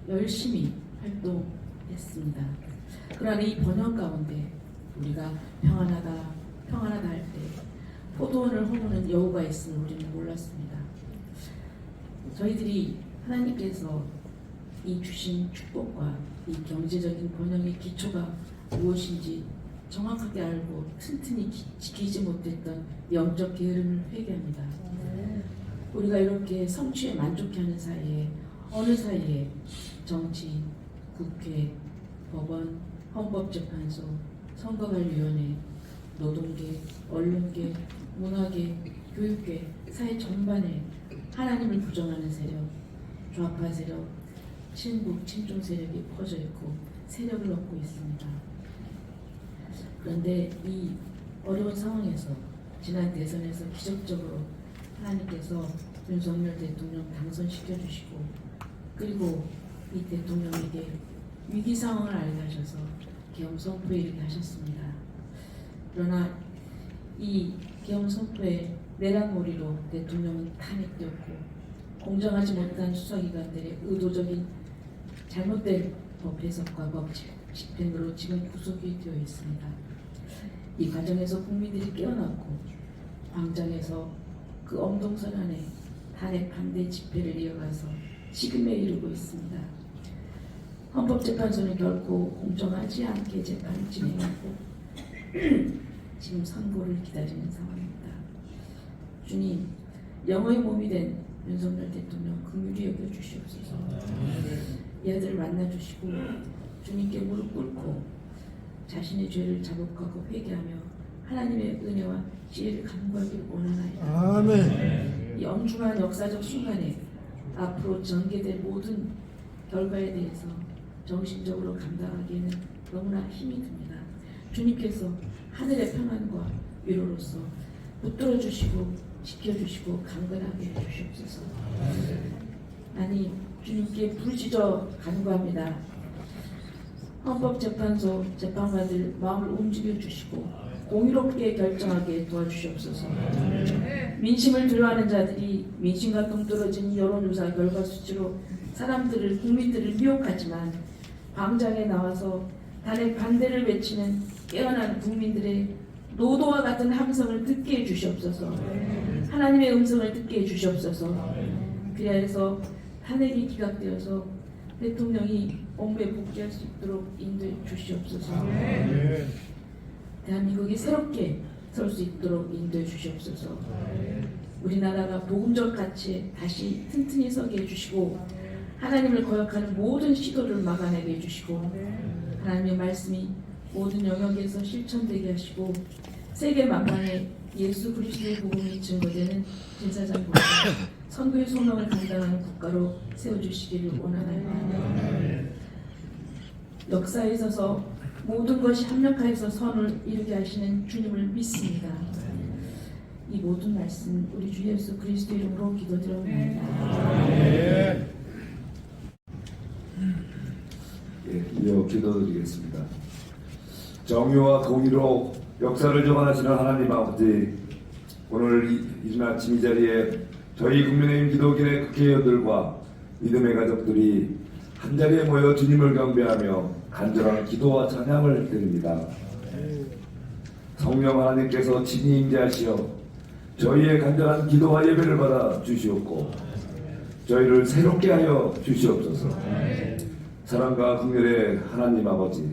열심히 활동했습니다. 그러나 이 번영 가운데 우리가 평안하다 할 때 포도원을 허무는 여우가 있음을 우리는 몰랐습니다. 저희들이 하나님께서 이 주신 축복과 이 경제적인 번영의 기초가 무엇인지 정확하게 알고 튼튼히 지키지 못했던 영적 게으름을 회개합니다. 우리가 이렇게 성취에 만족해하는 사이에 어느 사이에 정치, 국회, 법원, 헌법재판소, 선거관리위원회, 노동계, 언론계, 문화계, 교육계, 사회 전반에 하나님을 부정하는 세력, 좌파 세력, 친북, 친중 세력이 퍼져 있고 세력을 얻고 있습니다. 그런데 이 어려운 상황에서 지난 대선에서 기적적으로 하나님께서 윤석열 대통령 당선시켜 주시고 그리고 이 대통령에게 위기 상황을 알게 하셔서 계엄 선포에 이르게 하셨습니다. 그러나 이 계엄 선포에 내란몰이로 대통령은 탄핵되었고 공정하지 못한 수사기관들의 의도적인 잘못된 법 해석과 법 집행으로 지금 구속이 되어 있습니다. 이 과정에서 국민들이 깨어났고 광장에서 그 엄동선언에 탄핵 반대 집회를 이어가서 지금에 이르고 있습니다. 헌법재판소는 결코 공정하지 않게 재판을 진행하고 지금 선고를 기다리는 상황입니다. 주님, 영어의 몸이 된 윤석열 대통령 긍휼히 여겨 주시옵소서. 이 아들을 만나 주시고 주님께 무릎 꿇고 자신의 죄를 자복하고 회개하며 하나님의 은혜와 지혜를 간구하기를 원하나이다. 아멘. 이 엄중한 역사적 순간에 앞으로 전개될 모든 결과에 대해서 정신적으로 감당하기에는 너무나 힘이 듭니다. 주님께서 하늘의 평안과 위로로서 붙들어 주시고 지켜주시고 강건하게 해주시옵소서. 아니 주님께 부르짖어 간구합니다. 헌법재판소 재판관들 마음을 움직여 주시고 공의롭게 결정하게 도와주시옵소서. 민심을 두려워하는 자들이 민심과 동떨어진 여론조사 결과 수치로 국민들을 미혹하지만 광장에 나와서 탄핵 반대를 외치는 깨어난 국민들의 노도와 같은 함성을 듣게 해주시옵소서. 하나님의 음성을 듣게 해주시옵소서. 그래서 탄핵이 기각되어서 대통령이 업무에 복귀할 수 있도록 인도해 주시옵소서. 대한민국이 새롭게 설 수 있도록 인도해 주시옵소서. 우리나라가 복음적 가치에 다시 튼튼히 서게 해주시고 하나님을 거역하는 모든 시도를 막아내게 해주시고 하나님의 말씀이 모든 영역에서 실천되게 하시고 세계 만방에 예수 그리스도의 복음이 증거되는 제사장국가 선교의 소명을 감당하는 국가로 세워주시기를 원하나이다. 역사에 있어서 모든 것이 합력하여서 선을 이루게 하시는 주님을 믿습니다. 이 모든 말씀 우리 주 예수 그리스도 이름으로 기도드립니다. 이어 기도드리겠습니다. 정의와 공의로 역사를 정하시는 하나님 아버지, 오늘 이른 아침 이 자리에 저희 국민의힘 기독인의 국회의원들과 믿음의 가족들이 한자리에 모여 주님을 경배하며 간절한 기도와 찬양을 드립니다. 성령 하나님께서 친히 임재하시어 저희의 간절한 기도와 예배를 받아 주시옵고 저희를 새롭게 하여 주시옵소서. 사랑과 긍휼의 하나님 아버지,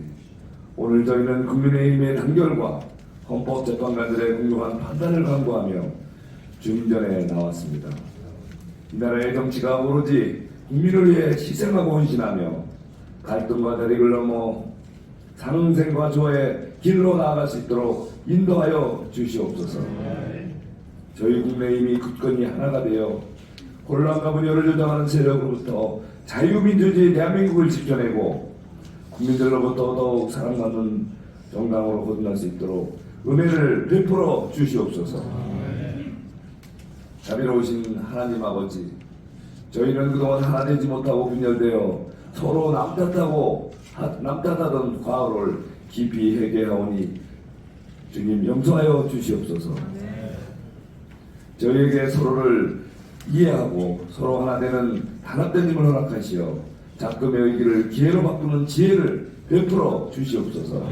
오늘 저희는 국민의힘의 단결과 헌법재판관들의 공정한 판단을 강구하며 주님 전에 나왔습니다. 이 나라의 정치가 오로지 국민을 위해 희생하고 헌신하며 갈등과 대립을 넘어 상생과 조화의 길로 나아갈 수 있도록 인도하여 주시옵소서. 저희 국민의힘이 굳건히 하나가 되어 혼란과 분열을 조장하는 세력으로부터 자유민주주의 대한민국을 지켜내고 국민들로부터 더욱 사랑받는 정당으로 거듭날 수 있도록 은혜를 베풀어 주시옵소서. 자비로우신 하나님 아버지, 저희는 그동안 하나 되지 못하고 분열되어 서로 남탓하던 과거를 깊이 회개하오니 주님 용서하여 주시옵소서. 저희에게 서로를 이해하고 서로 하나 되는 단합된 힘을 허락하시어 작금의 의기를 기회로 바꾸는 지혜를 베풀어 주시옵소서.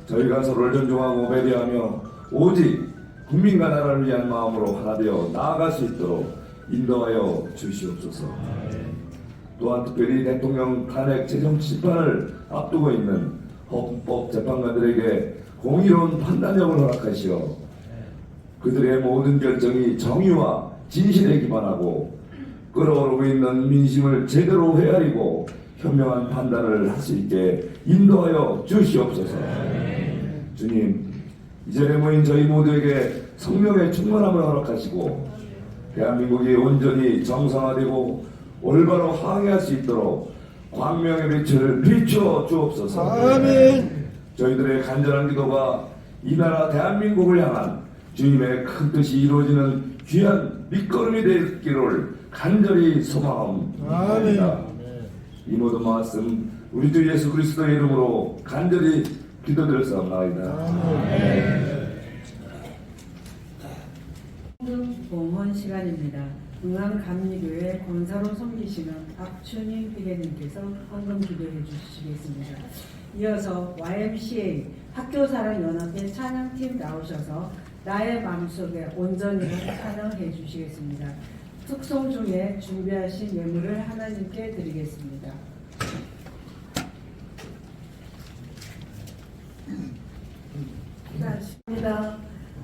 저희가 서로를 존중하고 배려하며 오직 국민과 나라를 위한 마음으로 하나 되어 나아갈 수 있도록 인도하여 주시옵소서. 또한 특별히 대통령 탄핵 재정 심판을 앞두고 있는 헌법재판관들에게 공의로운 판단력을 허락하시어 그들의 모든 결정이 정의와 진실에 기반하고 끓어오르고 있는 민심을 제대로 헤아리고 현명한 판단을 할 수 있게 인도하여 주시옵소서. 주님, 이 자리에 모인 저희 모두에게 성령의 충만함을 허락하시고 대한민국이 온전히 정상화되고 올바로 항해할 수 있도록 광명의 빛을 비추어 주옵소서. 아멘. 저희들의 간절한 기도가 이 나라 대한민국을 향한 주님의 큰 뜻이 이루어지는 귀한 밑거름이 되기를 간절히 소망합니다. 이 모든 말씀 우리 주 예수 그리스도의 이름으로 간절히 기도드렸사옵나이다. 봉헌 시간입니다. 응암감리교회 권사로 섬기시는 박춘희 회계님께서 헌금 기도해 주시겠습니다. 이어서 YMCA 학교사랑연합회 찬양팀 나오셔서 나의 마음속에 온전히를 찬양해 주시겠습니다. 특송 중에 준비하신 예물을 하나님께 드리겠습니다. 기도하십니다.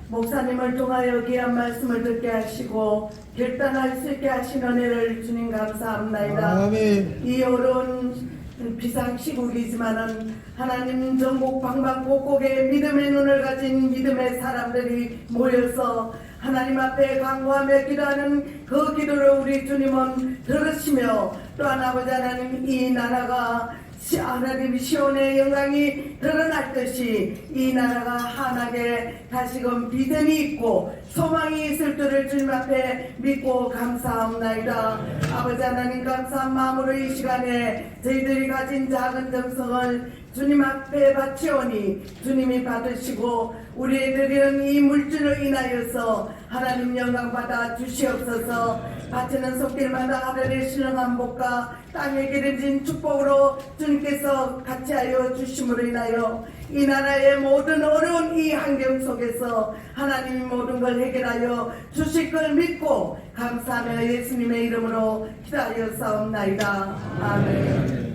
목사님을 통하여 귀한 말씀을 듣게 하시고 결단할 수 있게 하신 은혜를 주님 감사합니다. 아멘. 이 어려운 비상시국이지만은 하나님 전국 방방곡곡에 믿음의 눈을 가진 믿음의 사람들이 모여서 하나님 앞에 간구하며 기도하는 그 기도를 우리 주님은 들으시며 또한 아버지 하나님 이 나라가 하나님 시온의 영광이 드러날 듯이 이 나라가 환하게 다시금 비전이 있고 소망이 있을 줄을 주님 앞에 믿고 감사합나이다. 아버지 하나님 감사한 마음으로 이 시간에 저희들이 가진 작은 정성을 주님 앞에 바치오니 주님이 받으시고 우리의 드리는 이 물질을 인하여서 하나님 영광 받아 주시옵소서. 바치는 손길마다 하늘의 신령한 복과 땅에 기름진 축복으로 주님께서 같이하여 주심으로 인하여 이 나라의 모든 어려운 이 환경 속에서 하나님이 모든 걸 해결하여 주실 걸 믿고 감사하며 예수님의 이름으로 기도하여 싸움나이다. 아멘.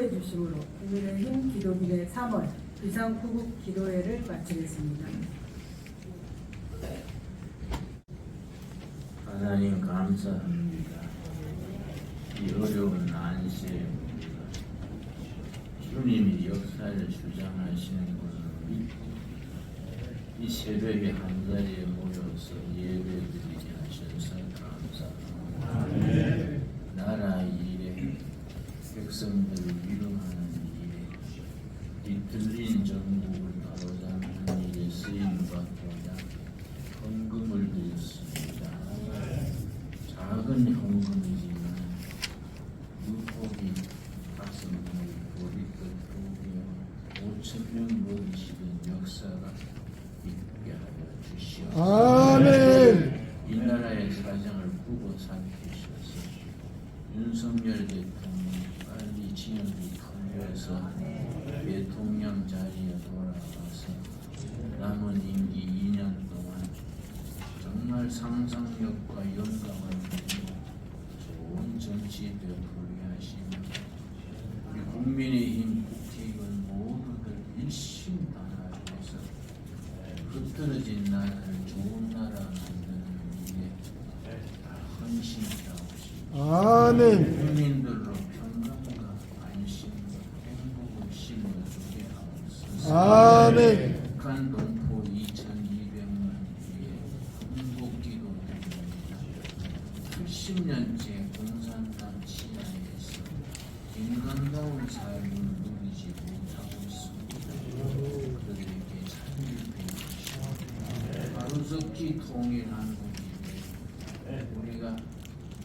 함께해 주심으로 국민의힘 기도민의 3월 비상구국 기도회를 마치겠습니다. 하나님 감사합니다. 이 어려운 안시에 주님이 역사를 주장하시는 것을 믿고 이 새벽에 한 자리에 모여서 예배드리게 하셔서 감사합니다. 나라 일에 백성들을 위로하는 일에 이 들린 정국을 바로잡는 일에 쓰임받고자 헌금을 드렸습니다. 작은 헌금이지만 물고기 5명을 보리떡 2개 5,000명 먹이시던 역사가 있게 하여 주시옵소서. 아멘. 이 나라의 사정을 보고 삼키셔서 윤석열 대통령 빨리 지역이 풀려서 대통령 자리에 돌아가서 남은 임기 2년 동안 정말 상상력과 영감을 가지고 좋은 정치 베풀게 하시며 우리 국민의힘 국회의원 모두들 일심 단합해서 흐트러진 나라를 좋은 나라 만드는 일에 다 헌신하옵시고 아멘. 국민들로 평강과 안심과 행복을 심어주게 하옵소서. 아멘. 북한 동포 2,200만 위에 행복기도 드립니다. 70년째 공산당 치하에서 인간다운 삶을 누리지 못하고 있습니다. 그들에게 찬일 베푸시고 하루속히 통일한국이 되고 우리가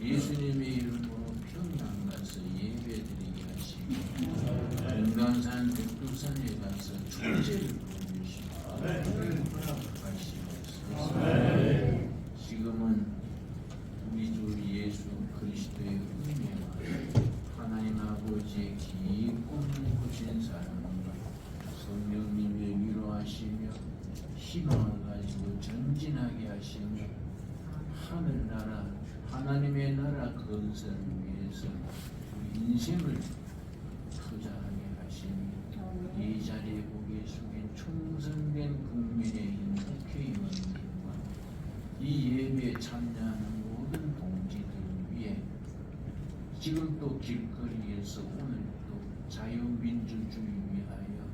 예수님의 이름으로 평양 가서 예배드리게 하시고 인간산 백두산에 가서 축제를 지금은 우리 주 예수 그리스도의 은혜와 하나님 아버지의 깊고 크신 사랑과 성령님의 위로하시며 희망을 가지고 전진하게 하시며 하늘나라 하나님의 나라 건설을 위해서 우리 인생을 투자하게 하시며 이 자리에 고개 숙인 충성된 국민의힘 국회의원들과 이 예배에 참여하는 모든 동지들 위해 지금 또 길거리에서 오늘 또 자유민주주의 위하여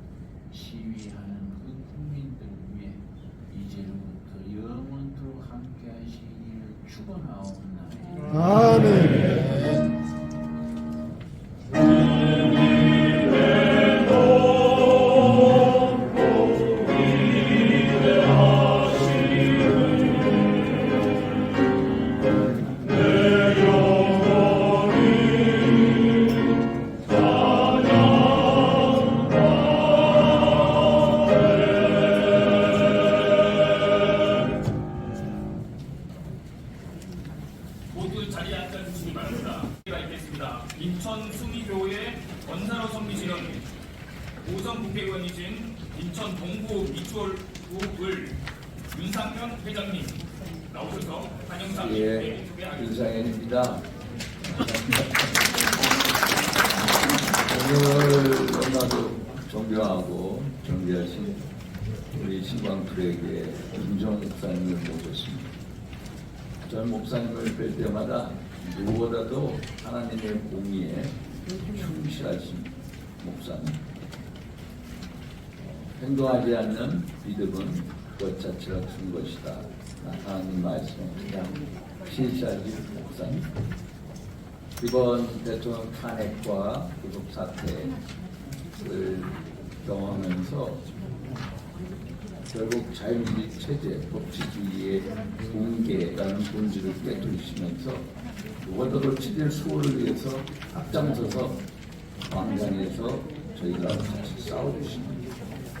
시위하는 그 국민들 위해 이제로부터 영원토록 함께 하시기를 축원하옵나이다. 아멘. 모두 자리에 앉아주시기 바랍니다. 가 있겠습니다. 인천 수미교회 원사로 섬기시는 오성 국회의원이신 인천 동부 미추홀구을 윤상현 회장님 나오셔서 한영상 예, 윤상현입니다. 오늘 너무나도 존경하고 존귀하신 우리 신광풀에게 김정 목사님을 모셨습니다. 전 목사님을 뵐 때마다 누구보다도 하나님의 공의에 충실하신 목사님. 행동하지 않는 믿음은 그것 자체가 큰 것이다. 하나님 말씀에 그냥 실시하신 목사님. 이번 대통령 탄핵과 구속 사태를 경험하면서 결국 자유민주 체제, 법치주의의 붕괴라는 본질을 깨뜨리시면서 무엇보다도 7일 수호를 위해서 앞장서서 광장에서 저희들하고 같이 싸워주시는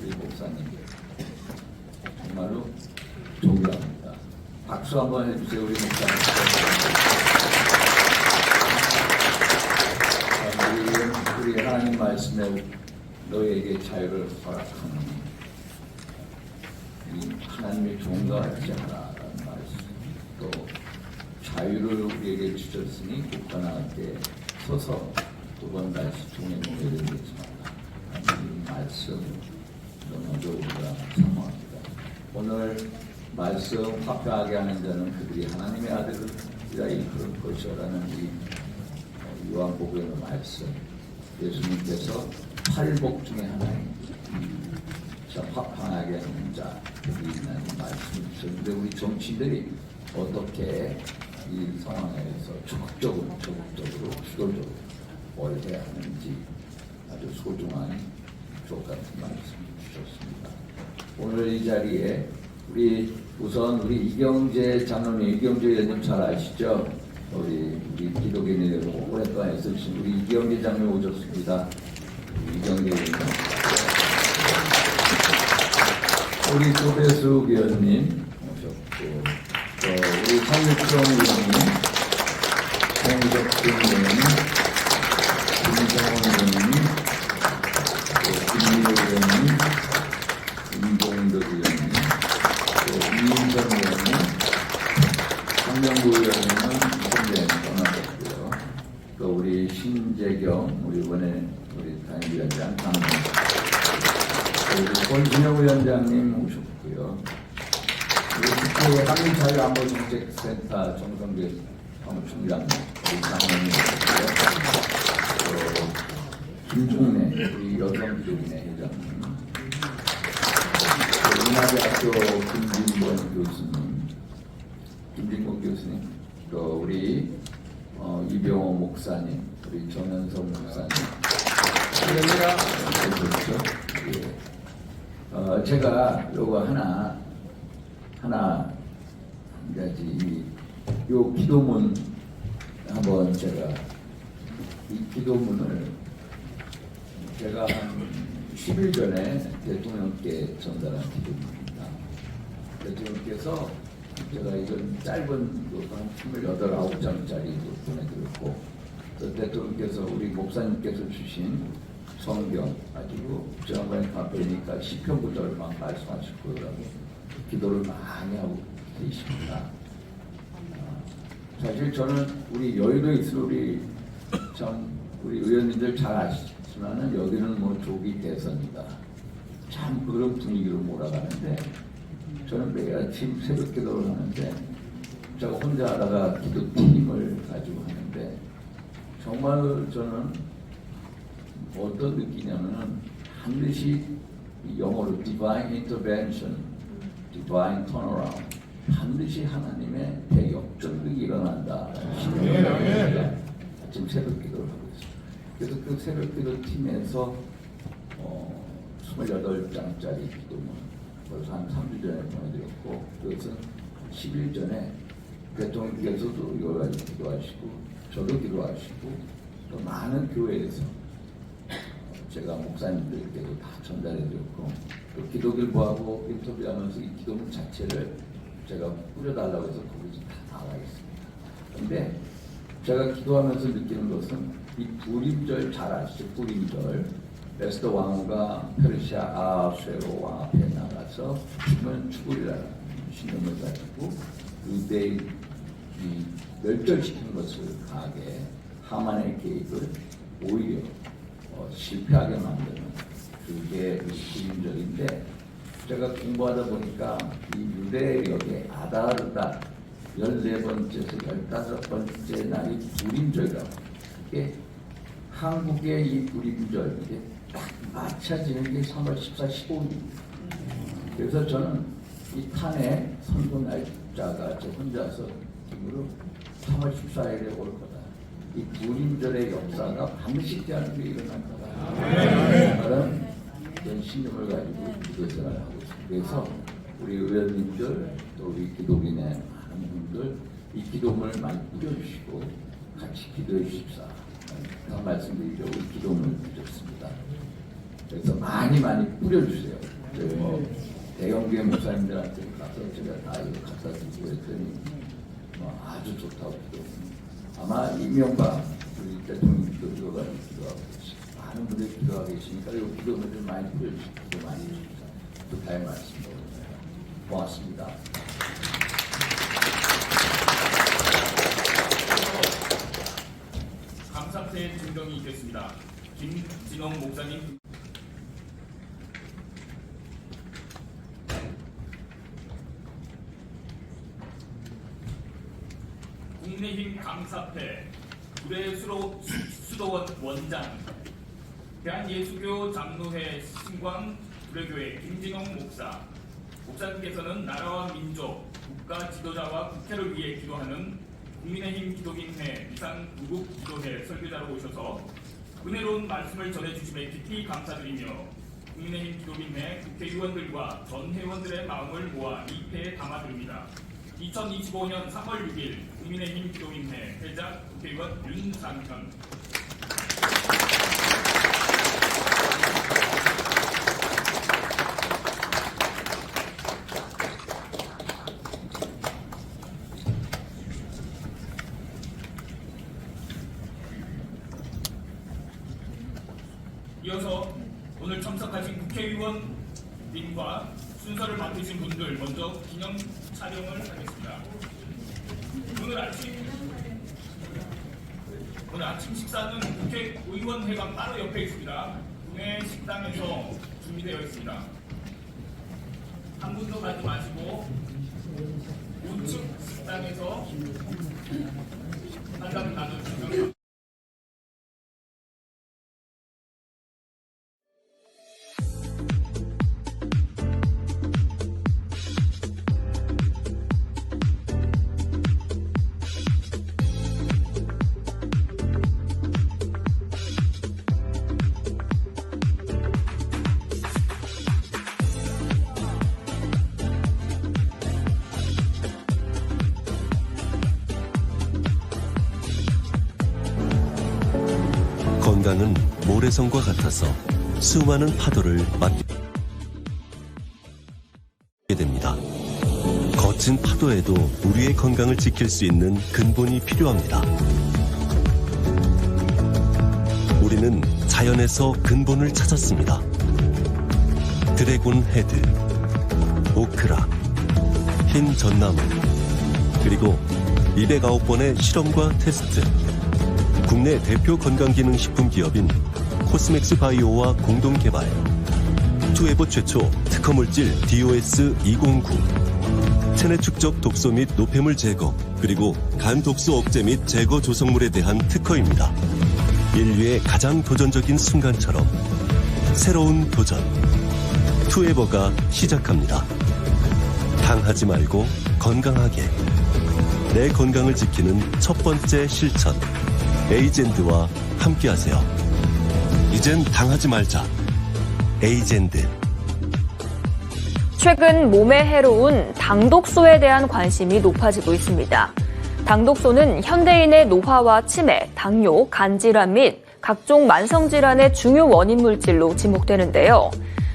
우리 목사님 정말로 존경합니다. 박수 한번 해주세요, 우리 목사님. 우리 하나님 말씀에 너에게 자유를 허락하는 이 하나님의 종과 같지 않아라는 말씀, 또 자유를 우리에게 주셨으니 굳건하게 서서 두 번 다시 총회를 되겠지만 이 말씀 너무도 우리가 사모합니다. 오늘 말씀 화평하게 하는 자는 그들이 하나님의 아들이라 일컬을 것이라는 이 요한복음의 말씀, 예수님께서 팔복 중에 하나인 자 화평하게 하는 자 여기 있는 말씀을 주셨는데 우리 정치인들이 어떻게 이 상황에서 적극적으로 주도적으로 뭘 해야 하는지 아주 소중한 족 같은 말씀을 주셨습니다. 오늘 이 자리에 우선 우리 이경재 장로님, 이경재 의원님 잘 아시죠? 우리 기독인으로 오랫동안 있으신 우리 이경재 장로님 오셨습니다. 이경재 의원님. 우리 조배수 의원님 오셨고, 우리 황유청 의원님, 홍석준 의원님, 김정원 의원님, 김민호 의원님, 임종덕 의원님, 이인선 의원님, 황명구 의원님은 현재 떠나셨고요. 또 우리 신재경, 우리 이번에 우리 당위원장 강민, 우리 권진영 위원장님 오셨고요. 우리 국회 한민자유안보정책센터 정성배 사무총장 우리 장관님 오셨고요. 또 김종래 우리 여성기독인의 회장님, 인하대학교 김진권 교수님, 또 우리 이병호 목사님, 우리 정현성 목사님, 예. 제가 요거 하나 한 가지 요 기도문 한번 제가 이 기도문을 제가 한 10일 전에 대통령께 전달한 기도문입니다. 대통령께서 제가 이건 짧은 한 28, 9장짜리 보내드렸고 또 대통령께서 우리 목사님께서 주신 성경 가지고 지난번에 카페니까 시편 구절만 말씀하실 거라고 기도를 많이 하고 계십니다. 사실 저는 우리 여의도에 있을 우리 의원님들 잘 아시지만은 여기는 뭐 조기 대선이다. 참 그런 분위기로 몰아가는데 저는 매일 아침 새벽 기도를 하는데 제가 혼자 하다가 기도팀을 가지고 하는데 정말 저는 어떤 느끼냐면은 반드시 영어로 divine intervention, divine turnaround, 반드시 하나님의 대역전극이 일어난다. 아침 새벽 기도를 하고 있습니다. 그래서 그 새벽 기도 팀에서 28장짜리 기도문 벌써 한 3주 전에 보내드렸고 그것은 10일 전에 대통령께서도 이걸 가지고 기도하시고 저도 기도하시고 또 많은 교회에서 제가 목사님들께도 다 전달해드렸고 또 기도길보하고 인터뷰하면서 이 기도문 자체를 제가 뿌려달라고 해서 거기서 다 나와 있습니다. 그런데 제가 기도하면서 느끼는 것은 이 불임절 잘 아시죠? 불임절 에스더 왕후가 페르시아 아하수에로 왕 앞에 나가서 죽으면 죽으리라는 신념을 가지고 유대인 멸절시키는 것을 가하게 하만의 계획을 오히려 실패하게 만드는 그게 불임절인데 제가 공부하다 보니까 이 유대역의 아다르다 14번째에서 15번째 날이 불임절이라고 이게 한국의 이 불임절 이게 딱 맞춰지는 게 3월 14, 15일입니다. 그래서 저는 이 탄핵 선고 날짜가 저 혼자서 기으로 3월 14일에 올 거다. 이 불임절의 역사가 반드시 대한민국에 일어날 거다. 그런 그런 신념을 가지고 기도생활을 하고 있습니다. 그래서 우리 의원님들 또 우리 기독인의 많은 분들 이 기도문을 많이 뿌려주시고 같이 기도해 주십사. 그 말씀드리죠. 우리 기도문을 드렸습니다. 그래서 많이 뿌려주세요. 대형교회 목사님들한테 가서 제가 다 이거 갖다 드리고 했더니 아주 좋다고 기도합니다. 아마 이명박 우리 대통령도 기도하고 많은 분들이 기도하고 계시니까 이 기도문을 좀 많이 뿌려주시고 기도 많이 해주십사. 또 다의 말씀으로 고맙습니다. 감사패 증정이 있겠습니다. 있겠습니다. 김진홍 목사님. 국민의힘 강사패 수도원 원장, 대한예수교 장로회 신광 불회교회 김진홍 목사님께서는 나라와 민족, 국가 지도자와 국회를 위해 기도하는 국민의힘 기독인회 이상구국기도회 설교자로 오셔서 은혜로운 말씀을 전해주심에 깊이 감사드리며 국민의힘 기독인회 국회의원들과 전 회원들의 마음을 모아 이 패에 담아드립니다. 2025년 3월 6일 국민의힘 기독인회 회장 국회의원 윤상현. 이어서 오늘 참석하신 국회의원님과 순서를 맡으신 분들 먼저 기념 촬영을 하겠습니다. 오늘 아침 식사는 국회의원회관 바로 옆에 있습니다. 구내 식당에서 준비되어 있습니다. 한 분도 가지 마시고 우측 식당에서 한잔 나눠주시면. 건강은 모래성과 같아서 수많은 파도를 맞게 됩니다. 거친 파도에도 우리의 건강을 지킬 수 있는 근본이 필요합니다. 우리는 자연에서 근본을 찾았습니다. 드래곤 헤드, 오크라, 흰 전나무, 그리고 209번의 실험과 테스트. 국내 대표 건강기능식품 기업인 코스맥스 바이오와 공동 개발. 투에버 최초 특허물질 DOS-209. 체내 축적 독소 및 노폐물 제거, 그리고 간 독소 억제 및 제거 조성물에 대한 특허입니다. 인류의 가장 도전적인 순간처럼 새로운 도전. 투에버가 시작합니다. 당하지 말고 건강하게. 내 건강을 지키는 첫 번째 실천. 에이젠드와 함께하세요. 이젠 당하지 말자. 에이젠드. 최근 몸에 해로운 당독소에 대한 관심이 높아지고 있습니다. 당독소는 현대인의 노화와 치매, 당뇨, 간질환 및 각종 만성질환의 중요 원인 물질로 지목되는데요.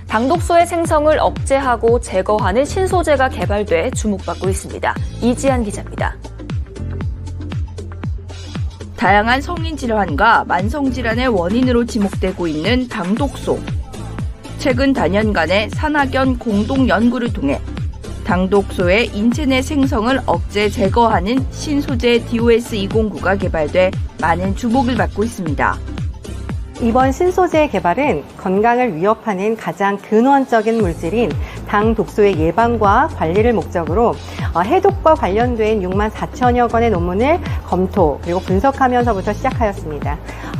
당독소의 생성을 억제하고 제거하는 신소재가 개발돼 주목받고 있습니다. 이지한 기자입니다. 다양한 성인 질환과 만성 질환의 원인으로 지목되고 있는 당독소. 최근 단연간의 산학연 공동 연구를 통해 당독소의 인체 내 생성을 억제 제거하는 신소재 DOS-209가 개발돼 많은 주목을 받고 있습니다. 이번 신소재의 개발은 건강을 위협하는 가장 근원적인 물질인 당독소의 예방과 관리를 목적으로 해독과 관련된 6만 4천여 건의 논문을 검토 그리고 분석하면서부터 시작하였습니다.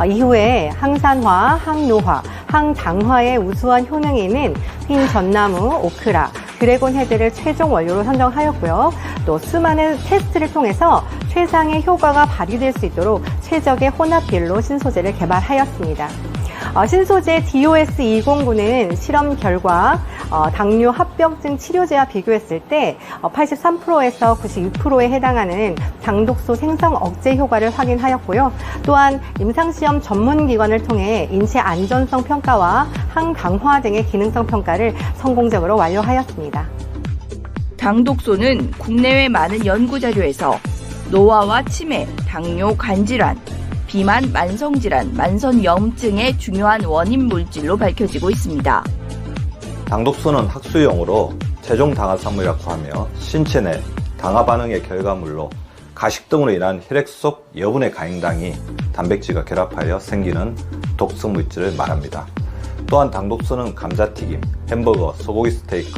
이후에 항산화, 항노화, 항당화의 우수한 효능이 있는 흰 전나무, 오크라, 드래곤 헤드를 최종 원료로 선정하였고요. 또 수많은 테스트를 통해서 최상의 효과가 발휘될 수 있도록 최적의 혼합비율로 신소재를 개발하였습니다. 신소재 DOS-209는 실험 결과 당뇨 합병증 치료제와 비교했을 때 83%에서 92%에 해당하는 당독소 생성 억제 효과를 확인하였고요. 또한 임상시험 전문기관을 통해 인체 안전성 평가와 항당화 등의 기능성 평가를 성공적으로 완료하였습니다. 당독소는 국내외 많은 연구자료에서 노화와 치매, 당뇨, 간질환, 비만, 만성질환, 만성염증의 중요한 원인 물질로 밝혀지고 있습니다. 당독소는 학술용어로 최종 당화산물이라고 하며 신체 내 당화 반응의 결과물로 가식 등으로 인한 혈액 속 여분의 가행당이 단백질과 결합하여 생기는 독성 물질을 말합니다. 또한 당독소는 감자튀김, 햄버거, 소고기 스테이크,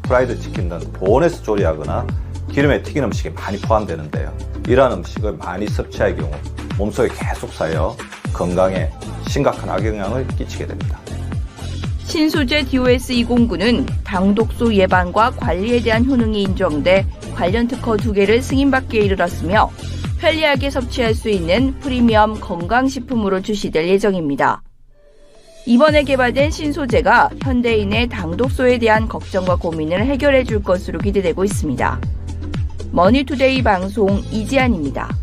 프라이드 치킨 등 보온에서 조리하거나 기름에 튀긴 음식에 많이 포함되는데요. 이러한 음식을 많이 섭취할 경우 몸속에 계속 쌓여 건강에 심각한 악영향을 끼치게 됩니다. 신소재 DOS-209는 당독소 예방과 관리에 대한 효능이 인정돼 관련 특허 2개를 승인받기에 이르렀으며 편리하게 섭취할 수 있는 프리미엄 건강식품으로 출시될 예정입니다. 이번에 개발된 신소재가 현대인의 당독소에 대한 걱정과 고민을 해결해 줄 것으로 기대되고 있습니다. 머니투데이 방송 이지안입니다.